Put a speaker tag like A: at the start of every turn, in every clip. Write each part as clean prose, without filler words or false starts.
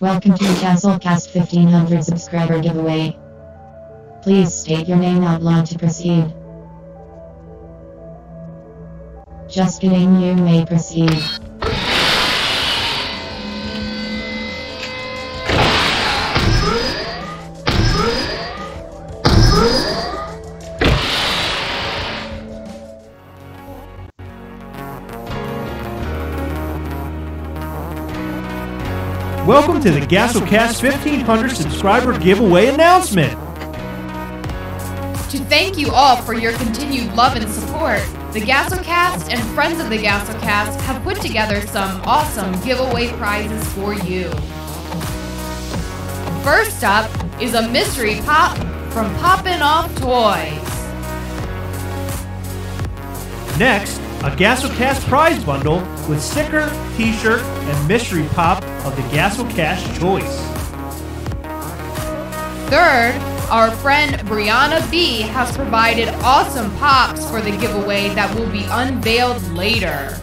A: Welcome to the Gastlecast 1500 subscriber giveaway. Please state your name out loud to proceed. Just kidding, you may proceed.
B: Welcome to the Gastlecast 1500 subscriber giveaway announcement.
C: To thank you all for your continued love and support, the Gastlecast and friends of the Gastlecast have put together some awesome giveaway prizes for you. First up is a mystery pop from Poppin' Off Toys.
B: Next, a Gastlecast prize bundle with sticker, t-shirt, and mystery pop of the Gastlecast choice.
C: Third, our friend Brianna B has provided awesome pops for the giveaway that will be unveiled later.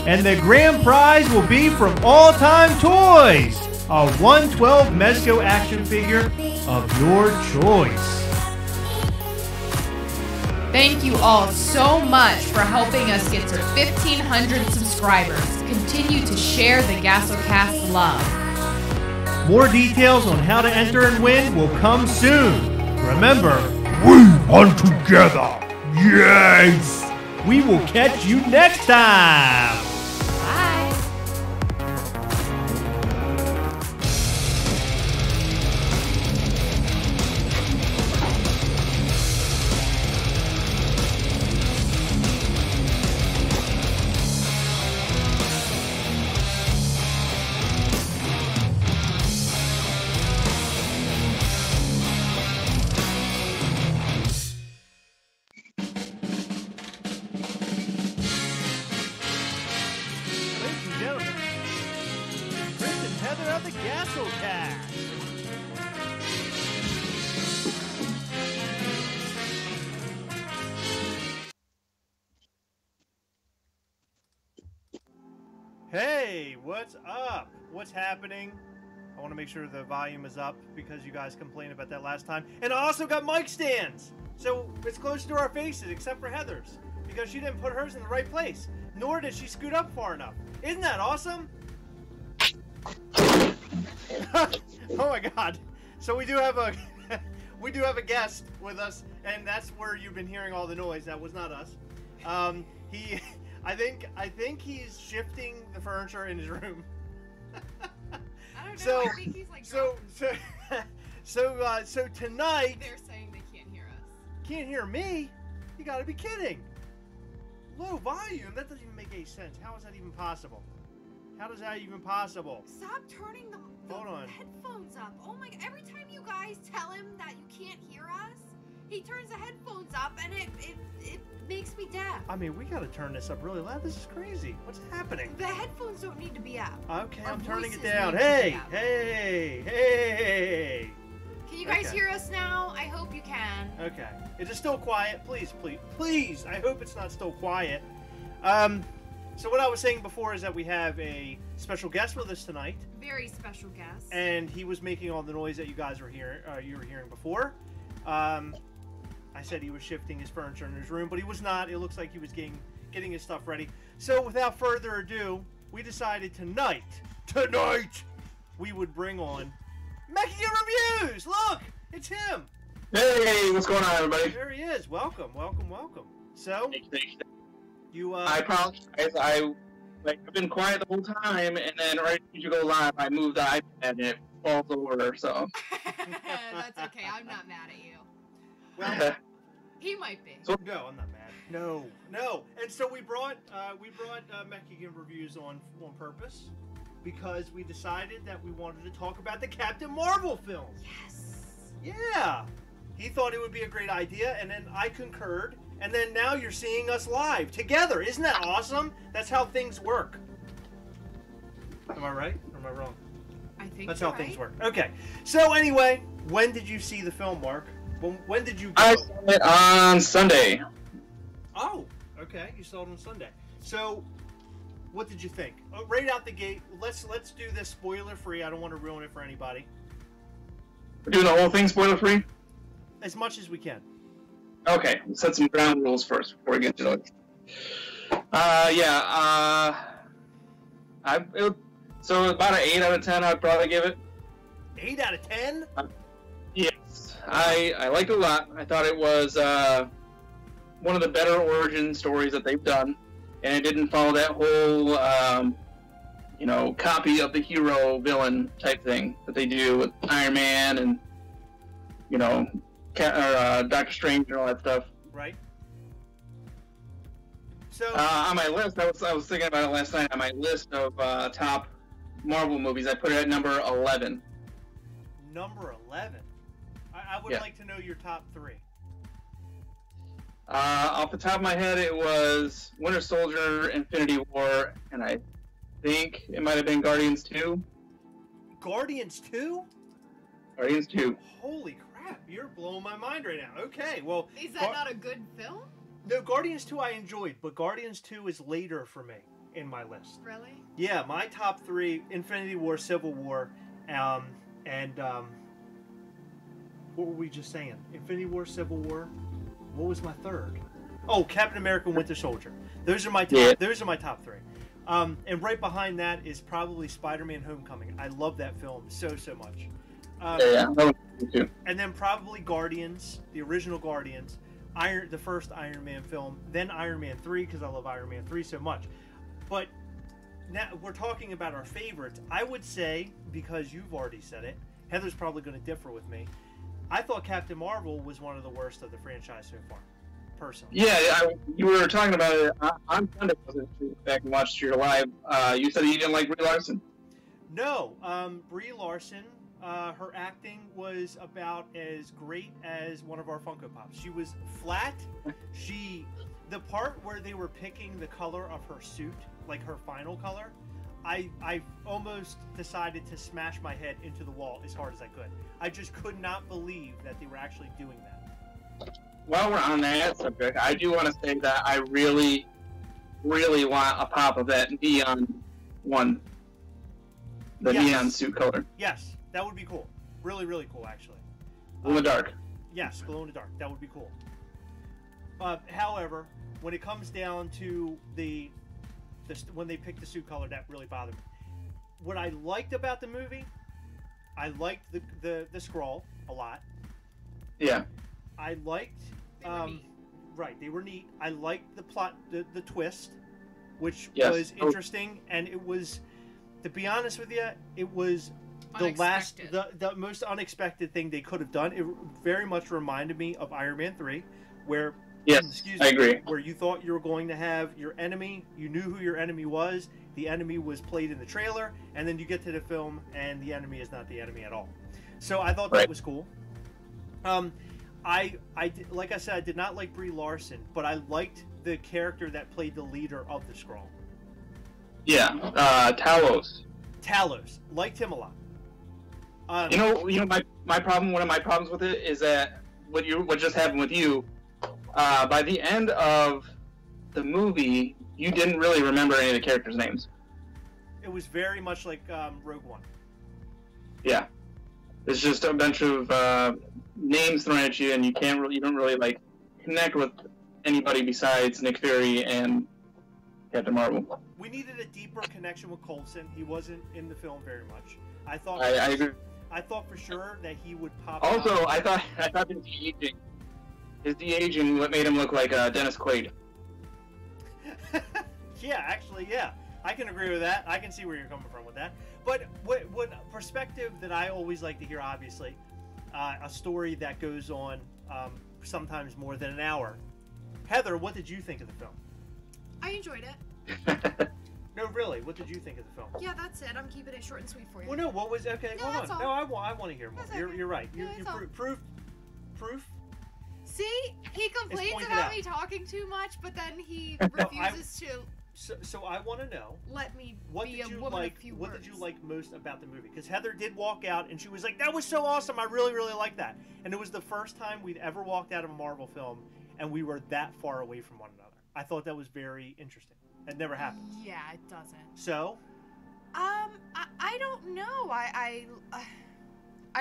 B: And the grand prize will be from All Time Toys, a 112 Mezco action figure of your choice.
C: Thank you all so much for helping us get to 1,500 subscribers. Continue to share the Gastlecast love.
B: More details on how to enter and win will come soon. Remember, we hunt together. Yes! We will catch you next time.
C: Bye.
B: Ladies and gentlemen, Chris and Heather of the Gastlecast. Hey, what's up? What's happening? I want to make sure the volume is up because you guys complained about that last time. And I also got mic stands, so it's close to our faces except for Heather's because she didn't put hers in the right place, nor did she scoot up far enough. Isn't that awesome? Oh my god. So we do have a guest with us, and that's where you've been hearing all the noise. That was not us. I think he's shifting the furniture in his room.
C: I don't know. I think he's like
B: so tonight
C: they're saying they can't hear us.
B: Can't hear me? You gotta be kidding. Low volume? That doesn't even make any sense. How is that even possible? How is that even possible?
D: Stop turning the
B: Hold on.
D: headphones up. Oh my, every time you guys tell him that you can't hear us, he turns the headphones up and it makes me deaf.
B: I mean, we gotta turn this up really loud. This is crazy. What's happening?
D: The headphones don't need to be up.
B: Okay,
D: Our
B: I'm turning it
D: voices
B: down.
D: need to
B: Hey,
D: be up.
B: hey.
D: Can you guys
B: Okay.
D: hear us now? I hope you can.
B: Okay. Is it still quiet? Please. I hope it's not still quiet. So what I was saying before is that we have a special guest with us tonight,
D: Very special guest.
B: and he was making all the noise that you guys were hearing. You were hearing before. I said he was shifting his furniture in his room, but he was not. It looks like he was getting his stuff ready. So without further ado, we decided tonight, we would bring on Mexican Reviews. Look, it's him.
E: Hey, what's going on, everybody?
B: There he is. Welcome. So you
E: I apologize. I've been quiet the whole time, and then right as you go live, I moved the iPad and it falls over. So
D: That's okay. I'm not mad at you.
B: well,
D: He might be.
B: no, I'm not mad. No. And so we brought Mexican Reviews on purpose because we decided that we wanted to talk about the Captain Marvel films.
D: Yes.
B: Yeah. He thought it would be a great idea, and then I concurred, and then now you're seeing us live together. Isn't that awesome? That's how things work. Am I right or am I wrong?
D: I think
B: That's
D: you're
B: how things
D: right.
B: work. Okay. So anyway, when did you see the film, Mark? When did you go?
E: I saw it on Sunday.
B: Oh, okay. You saw it on Sunday. So What did you think? Right out the gate, let's do this spoiler free. I don't want to ruin it for anybody.
E: We're doing the whole thing spoiler free?
B: As much as we can.
E: Okay, let's set some ground rules first before we get to it. So about an 8 out of 10 I'd probably give it.
B: 8 out of 10?
E: Yes. I liked it a lot. I thought it was one of the better origin stories that they've done. And it didn't follow that whole, copy of the hero villain type thing that they do with Iron Man and, Doctor Strange and all that stuff.
B: Right. So
E: on my list, I was thinking about it last night. On my list of top Marvel movies, I put it at number 11.
B: Number 11. I would like to know your top 3.
E: Off the top of my head, it was Winter Soldier, Infinity War, and I think it might have been Guardians 2.
B: Guardians 2?
E: Guardians 2.
B: Holy crap, you're blowing my mind right now. Okay, well...
D: Is that not a good film?
B: No, Guardians 2 I enjoyed, but Guardians 2 is later for me in my list.
D: Really?
B: Yeah, my top 3, Infinity War, Civil War, what were we just saying? Infinity War, Civil War. What was my third? Oh, Captain America, Winter Soldier. Those are my top. Yeah. Those are my top 3. And right behind that is probably Spider-Man: Homecoming. I love that film so much. And then probably Guardians, the original Guardians, the first Iron Man film, then Iron Man 3 because I love Iron Man 3 so much. But now we're talking about our favorites. I would say, because you've already said it, Heather's probably going to differ with me. I thought Captain Marvel was one of the worst of the franchise so far, personally.
E: Yeah, you were talking about it on Sunday. Back and watched your live. You said you didn't like Brie Larson.
B: No, Brie Larson, her acting was about as great as one of our Funko Pops. She was flat. The part where they were picking the color of her suit, like her final color, I almost decided to smash my head into the wall as hard as I could. I just could not believe that they were actually doing that.
E: While we're on that subject, I do want to say that I really, really want a pop of that neon one. The neon suit color.
B: Yes, that would be cool. Really, really cool, actually.
E: Glow in the dark.
B: Yes, glow in the dark. That would be cool. However, when it comes down to when they picked the suit color, that really bothered me. What I liked about the movie, I liked the scroll a lot.
E: Yeah.
B: I liked they were neat. I liked the plot, the twist, which was interesting, and it was, to be honest with you, it was the most unexpected thing they could have done. It very much reminded me of Iron Man 3, where
E: I agree.
B: Where you thought you were going to have your enemy, you knew who your enemy was, the enemy was played in the trailer, and then you get to the film and the enemy is not the enemy at all. So I thought that was cool. Like I said, I did not like Brie Larson, but I liked the character that played the leader of the Skrull.
E: Yeah, Talos.
B: Talos, liked him a lot.
E: My problem. One of my problems with it is that what just happened with you. By the end of the movie, you didn't really remember any of the characters' names.
B: It was very much like Rogue One.
E: Yeah, it's just a bunch of names thrown at you, and you don't really connect with anybody besides Nick Fury and Captain Marvel.
B: We needed a deeper connection with Coulson. He wasn't in the film very much. I thought.
E: I agree.
B: I thought for sure that he would pop.
E: Also, I thought his de-aging made him look like Dennis Quaid.
B: Yeah, actually, yeah. I can agree with that. I can see where you're coming from with that. But what perspective that I always like to hear, obviously, a story that goes on sometimes more than an hour. Heather, what did you think of the film?
D: I enjoyed it.
B: No, really, what did you think of the film?
D: Yeah, that's it. I'm keeping it short and sweet for you.
B: Well, no, what was... Okay,
D: no,
B: hold on. No, I want to hear more. You're right. Proof?
D: See? He complains about me talking too much, but then he refuses to...
B: So I want to know...
D: Let me be a woman of few words.
B: What did you like most about the movie? Because Heather did walk out, and she was like, that was so awesome. I really, really like that. And it was the first time we'd ever walked out of a Marvel film, and we were that far away from one another. I thought that was very interesting. It never happens.
D: Yeah, it doesn't.
B: So,
D: I don't know. I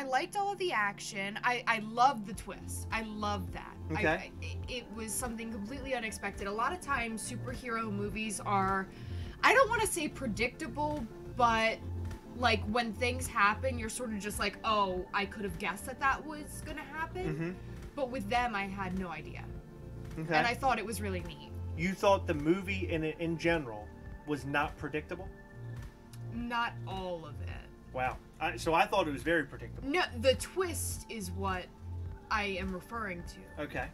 D: liked all of the action. I loved the twist. I loved that.
B: Okay.
D: It was something completely unexpected. A lot of times, superhero movies are, I don't want to say predictable, but like when things happen, you're sort of just like, oh, I could have guessed that was gonna happen.
B: mm-hmm.
D: But with them, I had no idea,
B: Okay.
D: and I thought it was really neat.
B: You thought the movie in general was not predictable?
D: Not all of it.
B: Wow. So I thought it was very predictable.
D: No, the twist is what I am referring to.
B: Okay.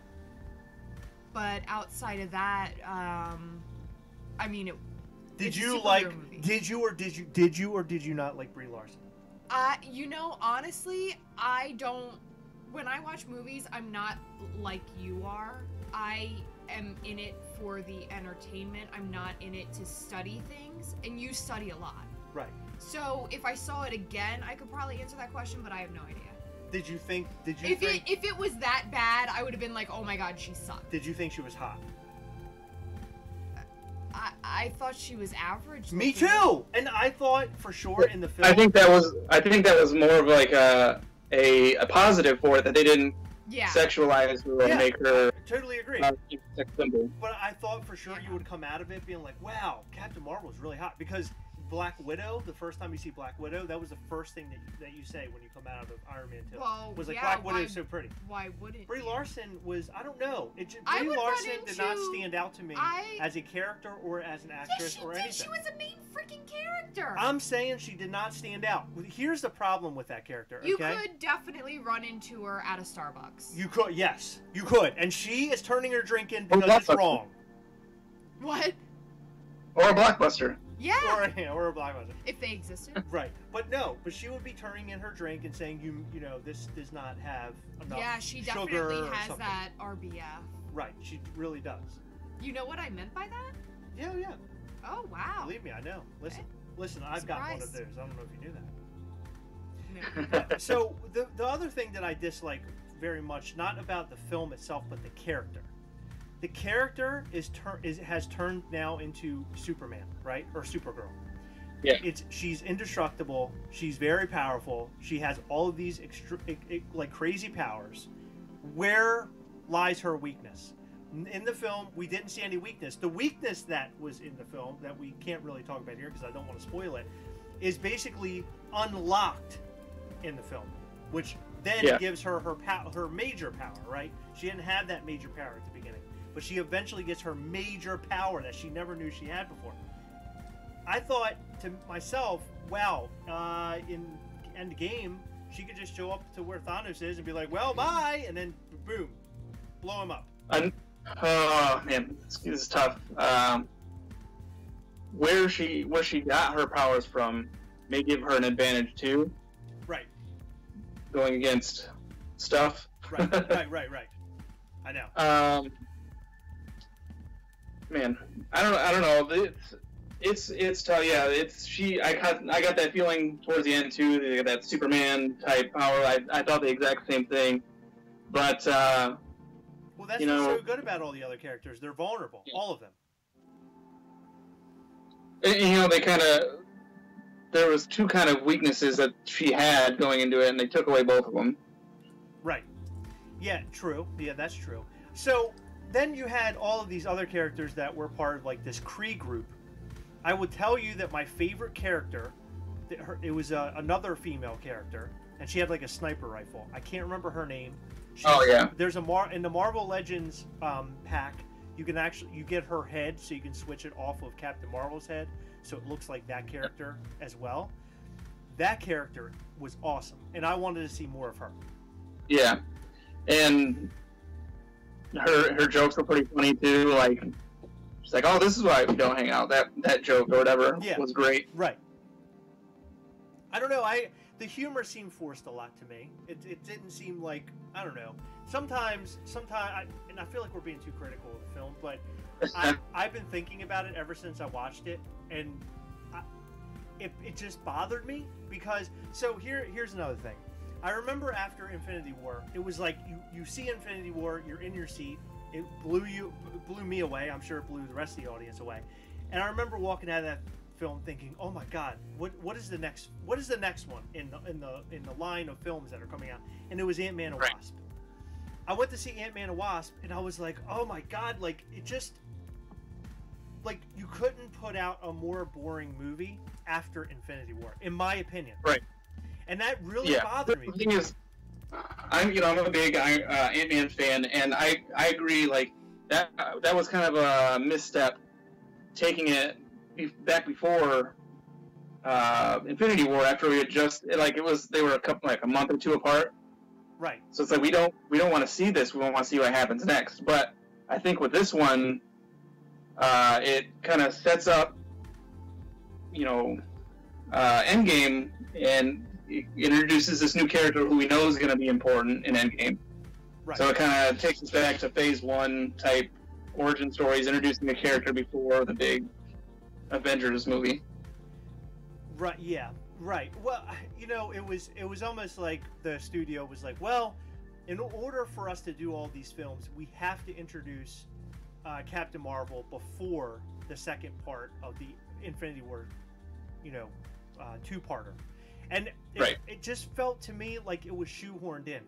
D: But outside of that, I mean, it's a
B: Did you not like Brie Larson?
D: You know, honestly, I don't. When I watch movies, I'm not like you are. I am in it for the entertainment. I'm not in it to study things, and you study a lot.
B: Right.
D: So if I saw it again, I could probably answer that question, but I have no idea.
B: Did you think?
D: If it was that bad, I would have been like, oh my god, she sucked.
B: Did you think she was hot?
D: I thought she was average.
B: Me
D: looking.
B: too. And I thought for sure in the film.
E: I think that was more of like a positive for it, that they didn't sexualize her and make her.
B: I totally agree.
E: Sex symbol.
B: But I thought for sure you would come out of it being like, wow, Captain Marvel's really hot, because Black Widow, the first time you see Black Widow, that was the first thing that you say when you come out of Iron Man 2.
D: Well,
B: was like,
D: yeah,
B: Black Widow is so pretty.
D: Why wouldn't
B: Brie
D: you?
B: Larson was, I don't know.
D: I
B: Brie
D: would
B: Larson
D: run
B: did not
D: into-
B: stand out to me as a character or as an actress or anything.
D: She was a main freaking character.
B: I'm saying she did not stand out. Here's the problem with that character, okay?
D: You could definitely run into her at a Starbucks.
B: You could, yes. You could. And she is turning her drink in because it's wrong.
D: What?
E: Or a Blockbuster.
D: Yeah.
B: Or a Blockbuster.
D: If they existed.
B: Right. But she would be turning in her drink and saying, you know, this does not have enough
D: Yeah, she
B: sugar
D: definitely
B: or
D: has
B: something.
D: that RBF.
B: Right. She really does.
D: You know what I meant by that?
B: Yeah, yeah.
D: Oh, wow.
B: Believe me, I know. Listen,
D: Okay.
B: Listen, I've got one of
D: Surprised.
B: those. I don't know if you knew that.
D: No.
B: So the other thing that I dislike very much, not about the film itself, but the character. The character has turned now into Superman, right? Or Supergirl.
E: Yeah.
B: She's indestructible. She's very powerful. She has all of these like crazy powers. Where lies her weakness? In the film, we didn't see any weakness. The weakness that was in the film that we can't really talk about here because I don't want to spoil it, is basically unlocked in the film, which then gives her her major power, right? She didn't have that major power at the beginning, but she eventually gets her major power that she never knew she had before. I thought to myself, wow, in Endgame, she could just show up to where Thanos is and be like, well, bye, and then boom, blow him up.
E: Oh man, this is tough. Where she got her powers from may give her an advantage too.
B: Right.
E: Going against stuff.
B: Right. I know.
E: Man, I don't know. It's tough. Yeah, I got that feeling towards the end too. They got that Superman type power. I thought the exact same thing, but
B: well, that's what's so good about all the other characters. They're vulnerable, all of them.
E: And, there was two kind of weaknesses that she had going into it, and they took away both of them.
B: Right. Yeah, true. Yeah, that's true. So then you had all of these other characters that were part of like this Kree group. I would tell you that my favorite character, it was another female character, and she had like a sniper rifle. I can't remember her name. There's in the Marvel Legends pack, you get her head, so you can switch it off of Captain Marvel's head, so it looks like that character as well. That character was awesome, and I wanted to see more of her.
E: Yeah, and her jokes were pretty funny too. Like she's like, "Oh, this is why we don't hang out." That joke or whatever was great.
B: Right. I don't know. The humor seemed forced a lot to me. It didn't seem like, I don't know. Sometimes, and I feel like we're being too critical of the film, but I've been thinking about it ever since I watched it, and it just bothered me because. So here's another thing. I remember after Infinity War, it was like you see Infinity War, you're in your seat, it blew me away. I'm sure it blew the rest of the audience away. And I remember walking out of that film thinking, "Oh my God, what is the next one in the line of films that are coming out?" And it was Ant-Man and Wasp. I went to see Ant-Man and Wasp, and I was like, "Oh my God!" Like it just, like you couldn't put out a more boring movie after Infinity War, in my opinion.
E: Right.
B: And that really bothered me.
E: The thing is, I'm a big Ant-Man fan, and I agree. Like that was kind of a misstep, taking it back before Infinity War, after we had just they were a month or two apart.
B: Right.
E: So it's like we don't want to see this. We don't want to see what happens next. But I think with this one, it kind of sets up, Endgame, and it introduces this new character who we know is going to be important in Endgame.
B: Right.
E: So it kind of takes us back to Phase 1 type origin stories, introducing the character before the big Avengers movie.
B: Right. Yeah. Right. Well, it was almost like the studio was like, well, in order for us to do all these films, we have to introduce Captain Marvel before the second part of the Infinity War, two-parter. And it just felt to me like it was shoehorned in.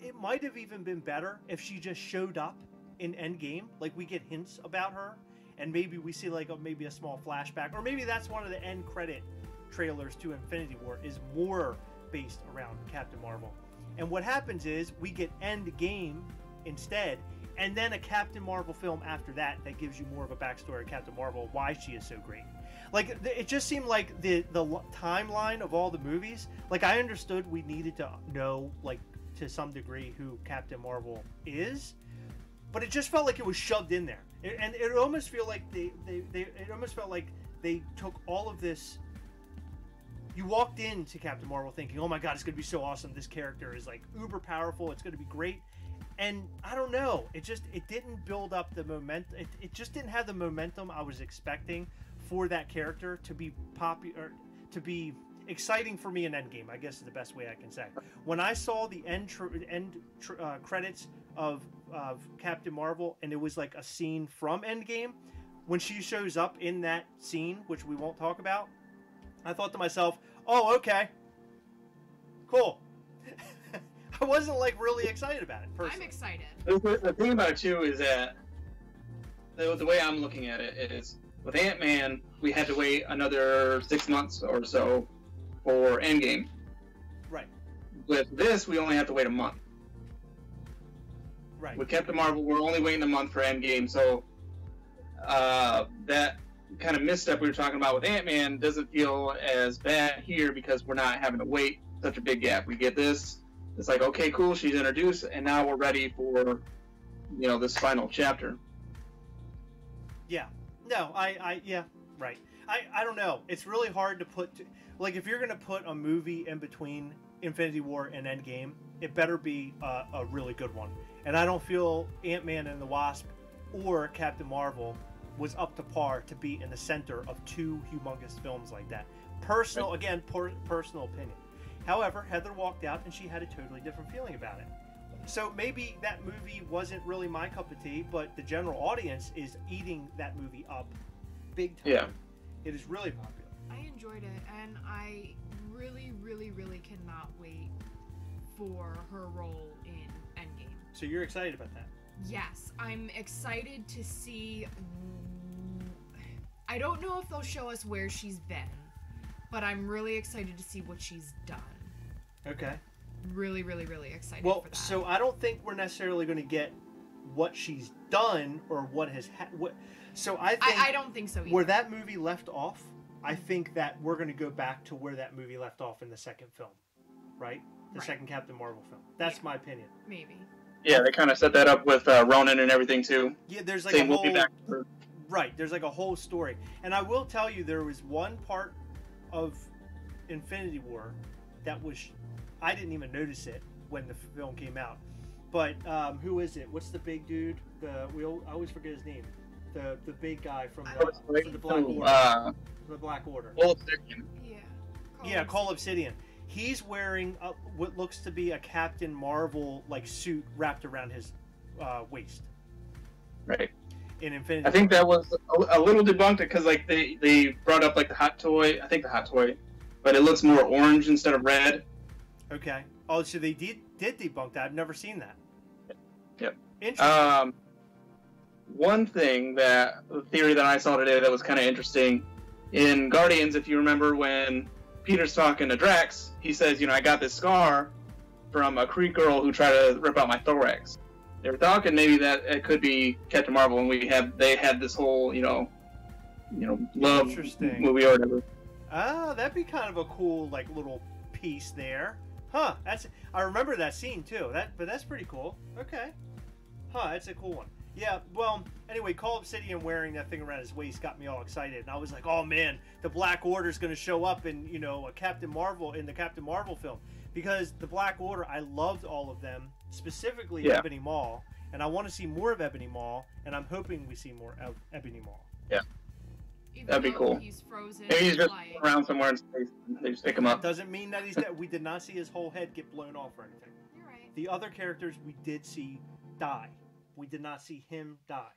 B: It might have even been better if she just showed up in Endgame. Like, we get hints about her, and maybe we see maybe a small flashback, or maybe that's one of the end credit trailers to Infinity War is more based around Captain Marvel. And what happens is we get Endgame instead, and then a Captain Marvel film after that gives you more of a backstory of Captain Marvel, why she is so great. Like, it just seemed like the timeline of all the movies, like, I understood we needed to know, like, to some degree who Captain Marvel is, but it just felt like it was shoved in there. And it almost felt like they took all of this. You walked into Captain Marvel thinking, "Oh my God, it's going to be so awesome. This character is like uber powerful. It's going to be great." And I don't know. It didn't build up the momentum. It just didn't have the momentum I was expecting for that character to be popular, to be exciting for me in Endgame, I guess is the best way I can say. When I saw the end credits of Captain Marvel, and it was like a scene from Endgame, when she shows up in that scene, which we won't talk about, I thought to myself, "Oh, okay, cool." I wasn't like really excited about it personally.
D: I'm excited.
E: The thing about it too is that the way I'm looking at it is, with Ant-Man, we had to wait another 6 months or so for Endgame.
B: Right.
E: With this, we only have to wait a month.
B: Right.
E: With Captain Marvel, we're only waiting a month for Endgame, so that kind of misstep we were talking about with Ant-Man doesn't feel as bad here because we're not having to wait such a big gap. We get this, it's like, okay, cool, she's introduced, and now we're ready for, this final chapter.
B: Yeah. No, yeah, right. I don't know. It's really hard to put, like, if you're going to put a movie in between Infinity War and Endgame, it better be a really good one. And I don't feel Ant-Man and the Wasp or Captain Marvel was up to par to be in the center of two humongous films like that. Personal opinion. However, Heather walked out and she had a totally different feeling about it. So maybe that movie wasn't really my cup of tea, but the general audience is eating that movie up big time.
E: Yeah.
B: It is really popular.
D: I enjoyed it, and I really, really, really cannot wait for her role in Endgame.
B: So you're excited about that?
D: Yes, I'm excited to see. I don't know if they'll show us where she's been, but I'm really excited to see what she's done.
B: Okay.
D: Really, really, really excited
B: Well,
D: for that.
B: so I don't think we're necessarily going to get what she's done or what has So I think
D: I don't think so either.
B: Where that movie left off, I think that we're going to go back to where that movie left off in the second film, right? The second Captain Marvel film. That's my opinion.
D: Maybe.
E: Yeah, they kind of set that up with Ronan and everything too.
B: Yeah, there's like
E: Saying
B: a
E: we'll
B: whole
E: be back for...
B: Right, there's like a whole story. And I will tell you, there was one part of Infinity War that was, I didn't even notice it when the film came out. But who is it? What's the big dude? I always forget his name. The big guy from the Black Order. The Black Order.
D: Yeah.
B: Call Obsidian. He's wearing what looks to be a Captain Marvel like suit wrapped around his waist.
E: Right.
B: in Infinity.
E: I think that was a little debunked because like they brought up like the hot toy. I think the hot toy, but it looks more orange instead of red.
B: Okay. Oh, so they did debunk that. I've never seen that.
E: Yep.
B: Interesting.
E: One thing the theory that I saw today that was kind of interesting in Guardians, if you remember when Peter's talking to Drax, he says, I got this scar from a Kree girl who tried to rip out my thorax. They were talking maybe that it could be Captain Marvel, and they had this whole love movie or whatever.
B: Ah, that'd be kind of a cool little piece there, huh? I remember that scene too. But that's pretty cool. Okay, huh? That's a cool one. Yeah. Well, anyway, Call Obsidian wearing that thing around his waist got me all excited, and I was like, oh man, the Black Order's going to show up in a Captain Marvel in the Captain Marvel film. Because the Black Order, I loved all of them, specifically Ebony Maw, and I want to see more of Ebony Maw, and I'm hoping we see more of Ebony Maw.
E: Yeah,
D: Even
E: that'd be cool.
D: He's frozen.
E: Maybe he's just around somewhere in space, and they just pick him up.
B: Doesn't mean that he's dead. We did not see his whole head get blown off or anything.
D: You're right.
B: The other characters we did see die. We did not see him die.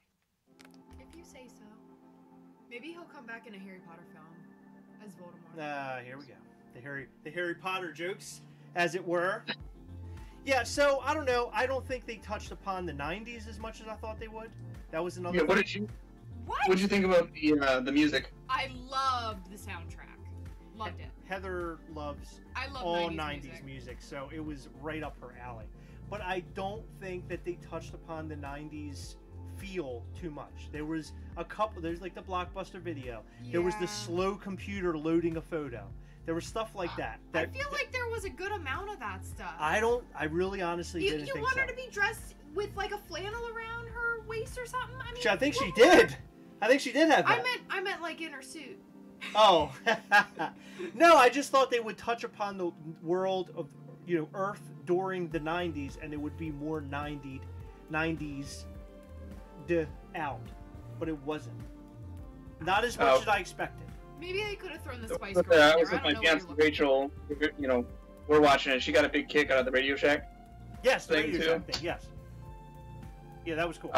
D: If you say so. Maybe he'll come back in a Harry Potter film as Voldemort.
B: Here we go. The Harry Potter jokes, as it were. Yeah, so I don't know. I don't think they touched upon the '90s as much as I thought they would. That was another.
E: Yeah, what
D: What?
E: did you think about the music?
D: I loved the soundtrack. Loved it.
B: Heather loves
D: I love
B: all
D: 90s
B: music, so it was right up her alley. But I don't think that they touched upon the '90s feel too much. There was a couple. There's like the Blockbuster video.
D: Yeah.
B: There was the slow computer loading a photo. There was stuff like that.
D: I feel like there was a good amount of that stuff.
B: I really honestly didn't think so.
D: You want her to be dressed with like a flannel around her waist or something? I mean,
B: I think she did. I think she did have that.
D: I meant like in her suit.
B: Oh. No, I just thought they would touch upon the world of, Earth during the 90s, and it would be more 90s out. But it wasn't. Not as much as I expected.
D: Maybe they could have thrown the Spice Girls in
E: I
D: there.
E: was with my fiance Rachel. We're watching it. She got a big kick out of the Radio Shack.
B: Yes, the Radio Shack thing. Yes. Yeah, that was cool.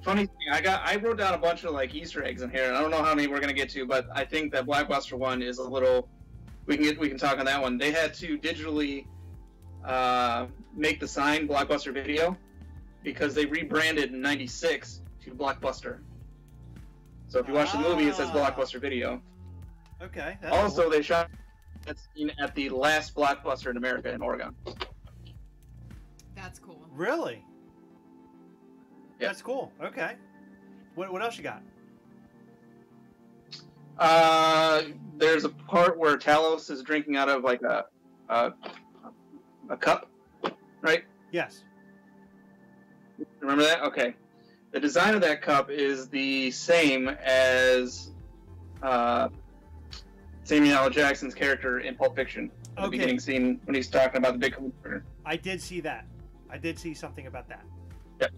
E: Funny thing, I wrote down a bunch of Easter eggs in here, and I don't know how many we're gonna get to, but I think that Blockbuster one is a little. We can talk on that one. They had to digitally make the sign Blockbuster Video because they rebranded in '96 to Blockbuster. So if you watch the movie, it says Blockbuster Video.
B: Okay.
E: Also, they shot that scene at the last Blockbuster in America in Oregon.
D: That's cool.
B: Really?
E: Yeah.
B: That's cool. Okay. What else you got?
E: There's a part where Talos is drinking out of a cup, right?
B: Yes.
E: Remember that? Okay. The design of that cup is the same as Samuel L. Jackson's character in Pulp Fiction. The beginning scene when he's talking about the big computer.
B: I did see that. I did see something about that.
E: Yep.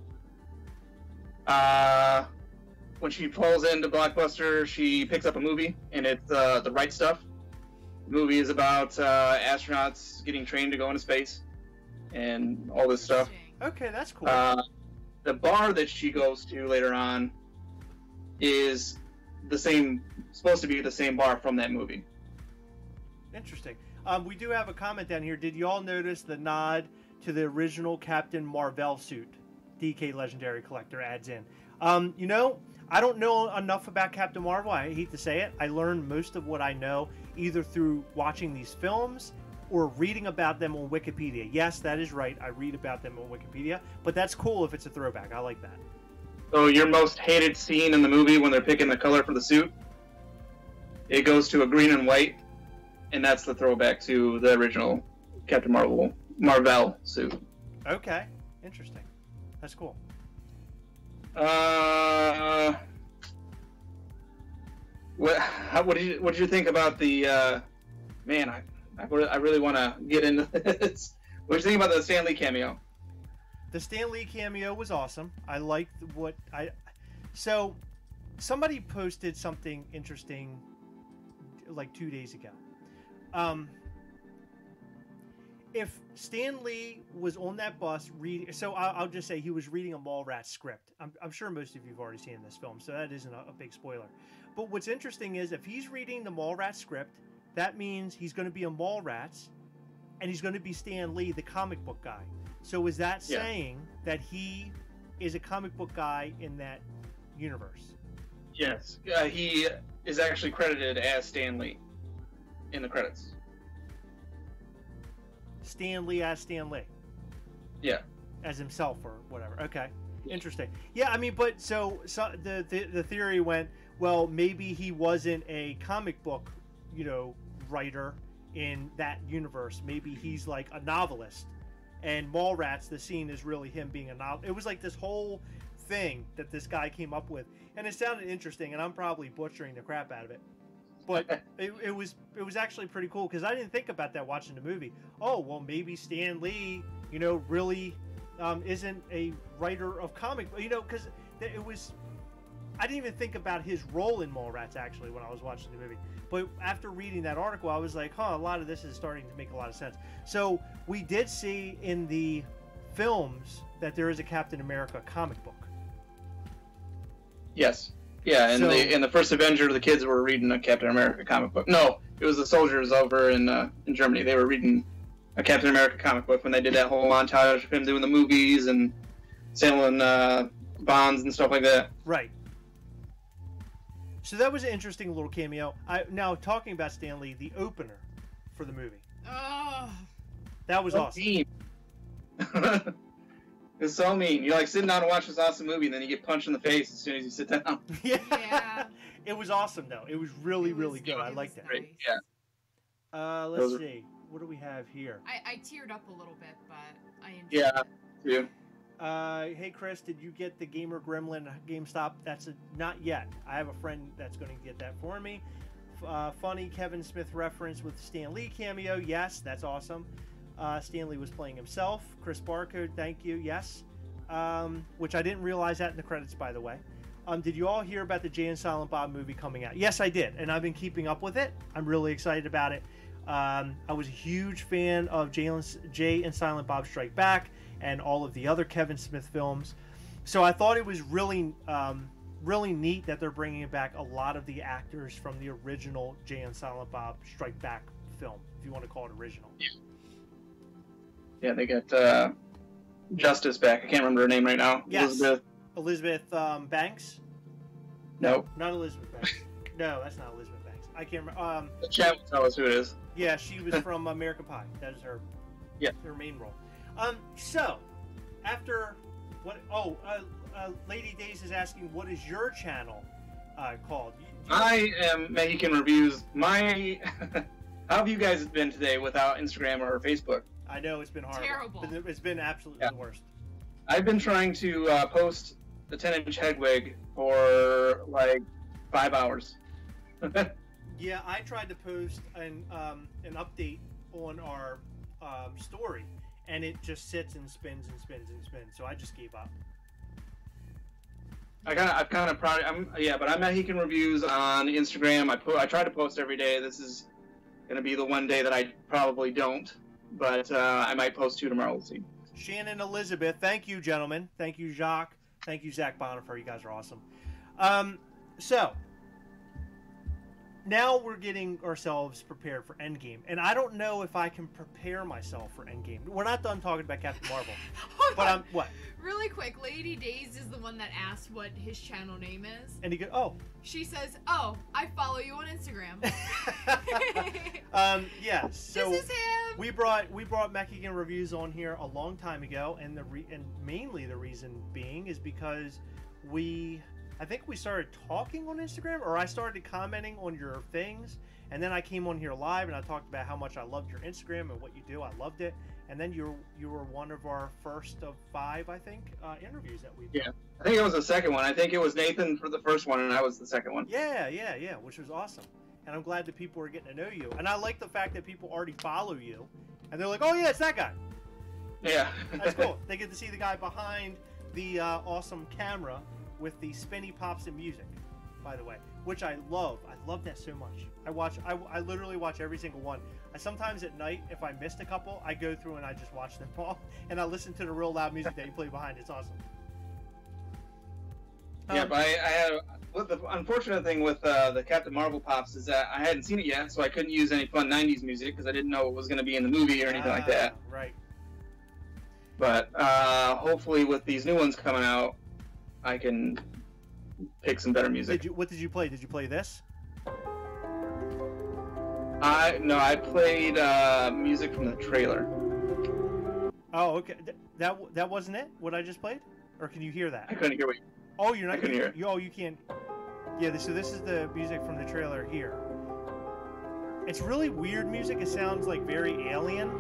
E: When she falls into Blockbuster, she picks up a movie, and it's The Right Stuff. The movie is about astronauts getting trained to go into space and all this stuff.
B: Okay, that's cool.
E: The bar that she goes to later on is supposed to be the same bar from that movie.
B: Interesting. We do have a comment down here. Did you all notice the nod to the original Captain Marvel suit? DK Legendary Collector adds in. I don't know enough about Captain Marvel. I hate to say it. I learned most of what I know either through watching these films or reading about them on Wikipedia. Yes, that is right. I read about them on Wikipedia, but that's cool if it's a throwback. I like that.
E: So your most hated scene in the movie when they're picking the color for the suit, it goes to a green and white, and that's the throwback to the original Captain Marvel suit.
B: Okay, interesting. That's cool.
E: What did you think about the man? I really want to get into this. What did you think about the Stan Lee cameo?
B: The Stan Lee cameo was awesome. I liked So, somebody posted something interesting like 2 days ago. if Stan Lee was on that bus reading, so I'll just say he was reading a Mallrats script. I'm sure most of you've already seen this film, so that isn't a big spoiler. But what's interesting is if he's reading the Mallrats script, that means he's going to be a Mallrats, and he's going to be Stan Lee, the comic book guy. So is that saying that he is a comic book guy in that universe?
E: Yes. He is actually credited as Stan Lee in the credits.
B: Stan Lee as Stan Lee.
E: Yeah.
B: As himself or whatever. Okay. Interesting. Yeah, I mean, but so the theory went, well, maybe he wasn't a comic book, writer in that universe. Maybe he's like a novelist. And Mallrats, the scene is really him being a novel. It was like this whole thing that this guy came up with, and it sounded interesting. And I'm probably butchering the crap out of it, but it was actually pretty cool because I didn't think about that watching the movie. Oh, well, maybe Stan Lee, really isn't a writer of comic, because it was. I didn't even think about his role in Mallrats actually when I was watching the movie. But after reading that article, I was like, a lot of this is starting to make a lot of sense. So we did see in the films that there is a Captain America comic book.
E: Yes. Yeah, and in the first Avenger, the kids were reading a Captain America comic book. No, it was the soldiers over in Germany. They were reading a Captain America comic book when they did that whole montage of him doing the movies and selling bonds and stuff like that.
B: Right. So that was an interesting little cameo. Now, talking about Stan Lee, the opener for the movie.
D: Oh.
B: That was awesome.
E: Mean. It's so mean. You're like sitting down to watch this awesome movie, and then you get punched in the face as soon as you sit down.
B: Yeah. It was awesome, though. It was really good. I liked it.
E: Great. Yeah.
B: Let's see. What do we have here?
D: I teared up a little bit, but I enjoyed
E: it. Yeah.
B: Hey Chris, did you get the Gamer Gremlin GameStop? Not yet. I have a friend that's going to get that for me. Funny Kevin Smith reference with Stan Lee cameo. Yes, that's awesome. Stan Lee was playing himself. Chris Barcode, thank you. Yes. Which I didn't realize that in the credits, by the way. Did you all hear about the Jay and Silent Bob movie coming out? Yes, I did, and I've been keeping up with it. I'm really excited about it. I was a huge fan of Jay and Silent Bob Strike Back and all of the other Kevin Smith films. So I thought it was really neat that they're bringing back a lot of the actors from the original Jay and Silent Bob Strike Back film, if you want to call it original.
E: Yeah, they got Justice back. I can't remember her name right now.
B: Yes. Elizabeth Banks?
E: No.
B: Not Elizabeth Banks. No, that's not Elizabeth Banks. I can't remember.
E: The chat will tell us who it is.
B: Yeah, she was from American Pie. That is her main role. So, after what? Lady Days is asking, what is your channel called?
E: I am Mexican Reviews. How have you guys been today without Instagram or Facebook?
B: I know it's been horrible.
D: Terrible.
B: It's been absolutely the worst.
E: I've been trying to post the 10-inch Hedwig for like 5 hours.
B: Yeah, I tried to post an update on our story, and it just sits and spins and spins and spins. So I just gave up.
E: I'm kind of proud. But I'm Mexican Reviews on Instagram. I try to post every day. This is gonna be the one day that I probably don't, but I might post 2 tomorrow. We'll see.
B: Shannon Elizabeth, thank you, gentlemen. Thank you, Jacques. Thank you, Zach Bonifer. You guys are awesome. So now we're getting ourselves prepared for Endgame, and I don't know if I can prepare myself for Endgame. We're not done talking about Captain Marvel. But what?
D: Really quick, Lady Days is the one that asked what his channel name is.
B: And he goes, oh.
D: She says, oh, I follow you on Instagram.
B: Yeah, so
D: this is him.
B: We brought Mexican Reviews on here a long time ago, and mainly the reason being is because I think we started talking on Instagram, or I started commenting on your things, and then I came on here live and I talked about how much I loved your Instagram and what you do. I loved it, and then you were one of our first of 5, I think, interviews that we did.
E: Yeah, I think it was the second one. I think it was Nathan for the first one, and I was the second one.
B: Yeah, which was awesome, and I'm glad that people are getting to know you, and I like the fact that people already follow you, and they're like, oh yeah, it's that guy.
E: Yeah,
B: that's cool. They get to see the guy behind the awesome camera with the spinny pops and music. by the way, which I love. I love that so much. I literally watch every single one. I sometimes at night, if I missed a couple, I go through and I just watch them all, and I listen to the real loud music that you play behind. It's awesome.
E: Yeah, but I had the unfortunate thing with the Captain Marvel pops is that I hadn't seen it yet, so I couldn't use any fun '90s music because I didn't know it was going to be in the movie or anything like that.
B: Right.
E: But hopefully, with these new ones coming out, I can pick some better music.
B: What did you play? Did you play this?
E: I played music from the trailer.
B: Oh, okay. That wasn't it. What I just played, or can you hear that?
E: I couldn't hear what.
B: Oh, you're not.
E: I couldn't hear it.
B: Oh, you can't. Yeah. So this is the music from the trailer here. It's really weird music. It sounds like very alien.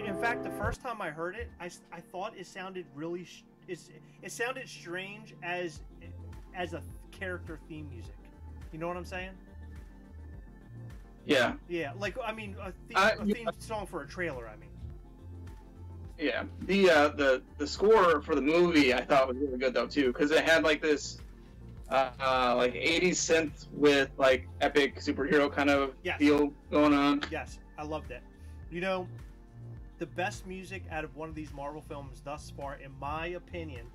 B: In fact, the first time I heard it, I thought it sounded really. It sounded strange as a character theme music. You know what I'm saying?
E: Yeah.
B: Yeah, like a theme song for a trailer. I mean.
E: Yeah. The score for the movie I thought was really good though too, because it had like this like 80s synth with like epic superhero kind of feel going on.
B: Yes, I loved it. You know, the best music out of one of these Marvel films thus far, in my opinion,